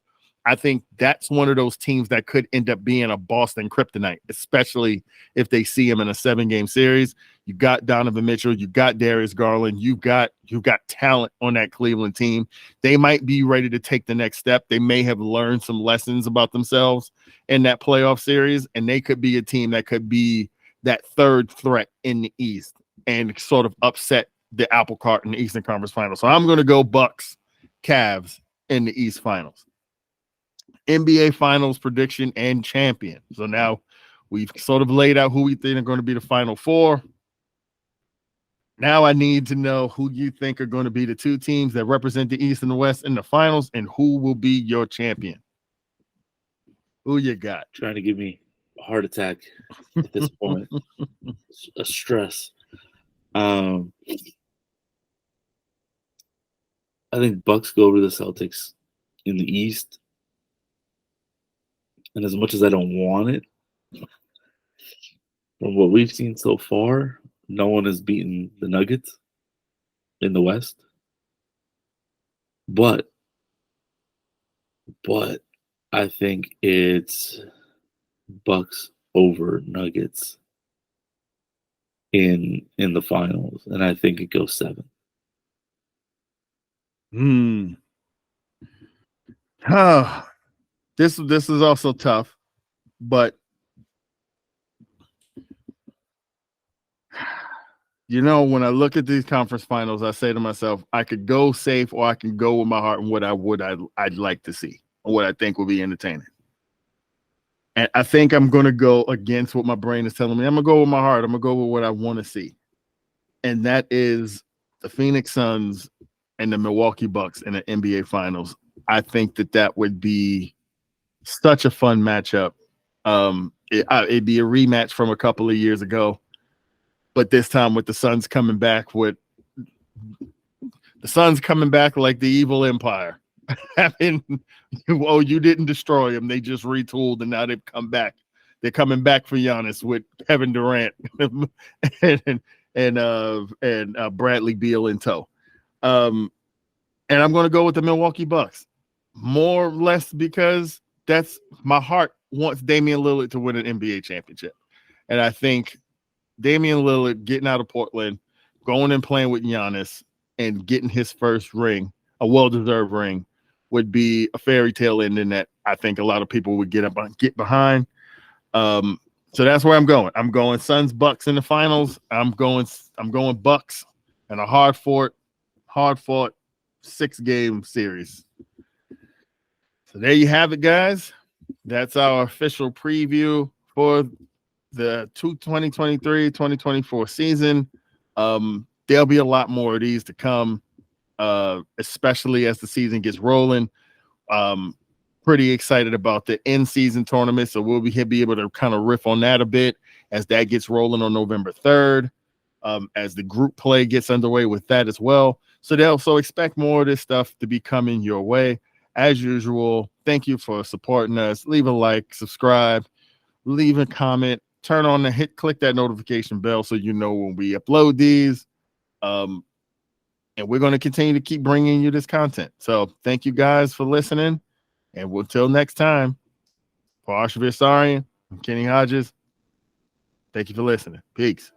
I think that's one of those teams that could end up being a Boston kryptonite, especially if they see him in a 7-game series. You got Donovan Mitchell, you got Darius Garland, you got talent on that Cleveland team. They might be ready to take the next step. They may have learned some lessons about themselves in that playoff series, and they could be a team that could be that third threat in the East and sort of upset the apple cart in the Eastern Conference Finals. So I'm going to go Bucks, Cavs in the East Finals. NBA Finals prediction and champion. So now we've sort of laid out who we think are going to be the Final Four. Now I need to know who you think are going to be the two teams that represent the East and the West in the finals, and who will be your champion. Who you got?
Trying to give me a heart attack at this point. A stress. I think Bucks go over the Celtics in the East. And as much as I don't want it, from what we've seen so far, no one has beaten the Nuggets in the West. But I think it's Bucks over Nuggets in the finals, and I think it goes 7.
This is also tough, but you know, when I look at these conference finals, I say to myself, I could go safe, or I can go with my heart and what I'd like to see, or what I think will be entertaining. And I think I'm going to go against what my brain is telling me. I'm going to go with my heart. I'm going to go with what I want to see. And that is the Phoenix Suns and the Milwaukee Bucks in the NBA Finals. I think that would be such a fun matchup. It'd be a rematch from a couple of years ago, but this time with the Suns coming back like the evil empire. You didn't destroy them. They just retooled, and now they've come back. They're coming back for Giannis with Kevin Durant and Bradley Beal in tow. And I'm going to go with the Milwaukee Bucks, more or less because that's my heart wants Damian Lillard to win an NBA championship. And I think Damian Lillard getting out of Portland, going and playing with Giannis, and getting his first ring, a well-deserved ring, would be a fairy tale ending that I think a lot of people would get behind. So that's where I'm going. I'm going Suns Bucks in the finals. I'm going Bucks and a hard fought 6-game series. So there you have it, guys. That's our official preview for the 2023-2024 season. There'll be a lot more of these to come, especially as the season gets rolling. Pretty excited about the in-season tournament, so we'll be able to kind of riff on that a bit as that gets rolling on November 3rd, as the group play gets underway with that as well. So expect more of this stuff to be coming your way. As usual, thank you for supporting us. Leave a like, subscribe, leave a comment, click that notification bell so you know when we upload these. And we're going to continue to keep bringing you this content. So thank you guys for listening. And until next time, for Arshavir, Saryan, I'm Kenny Hodges. Thank you for listening. Peace.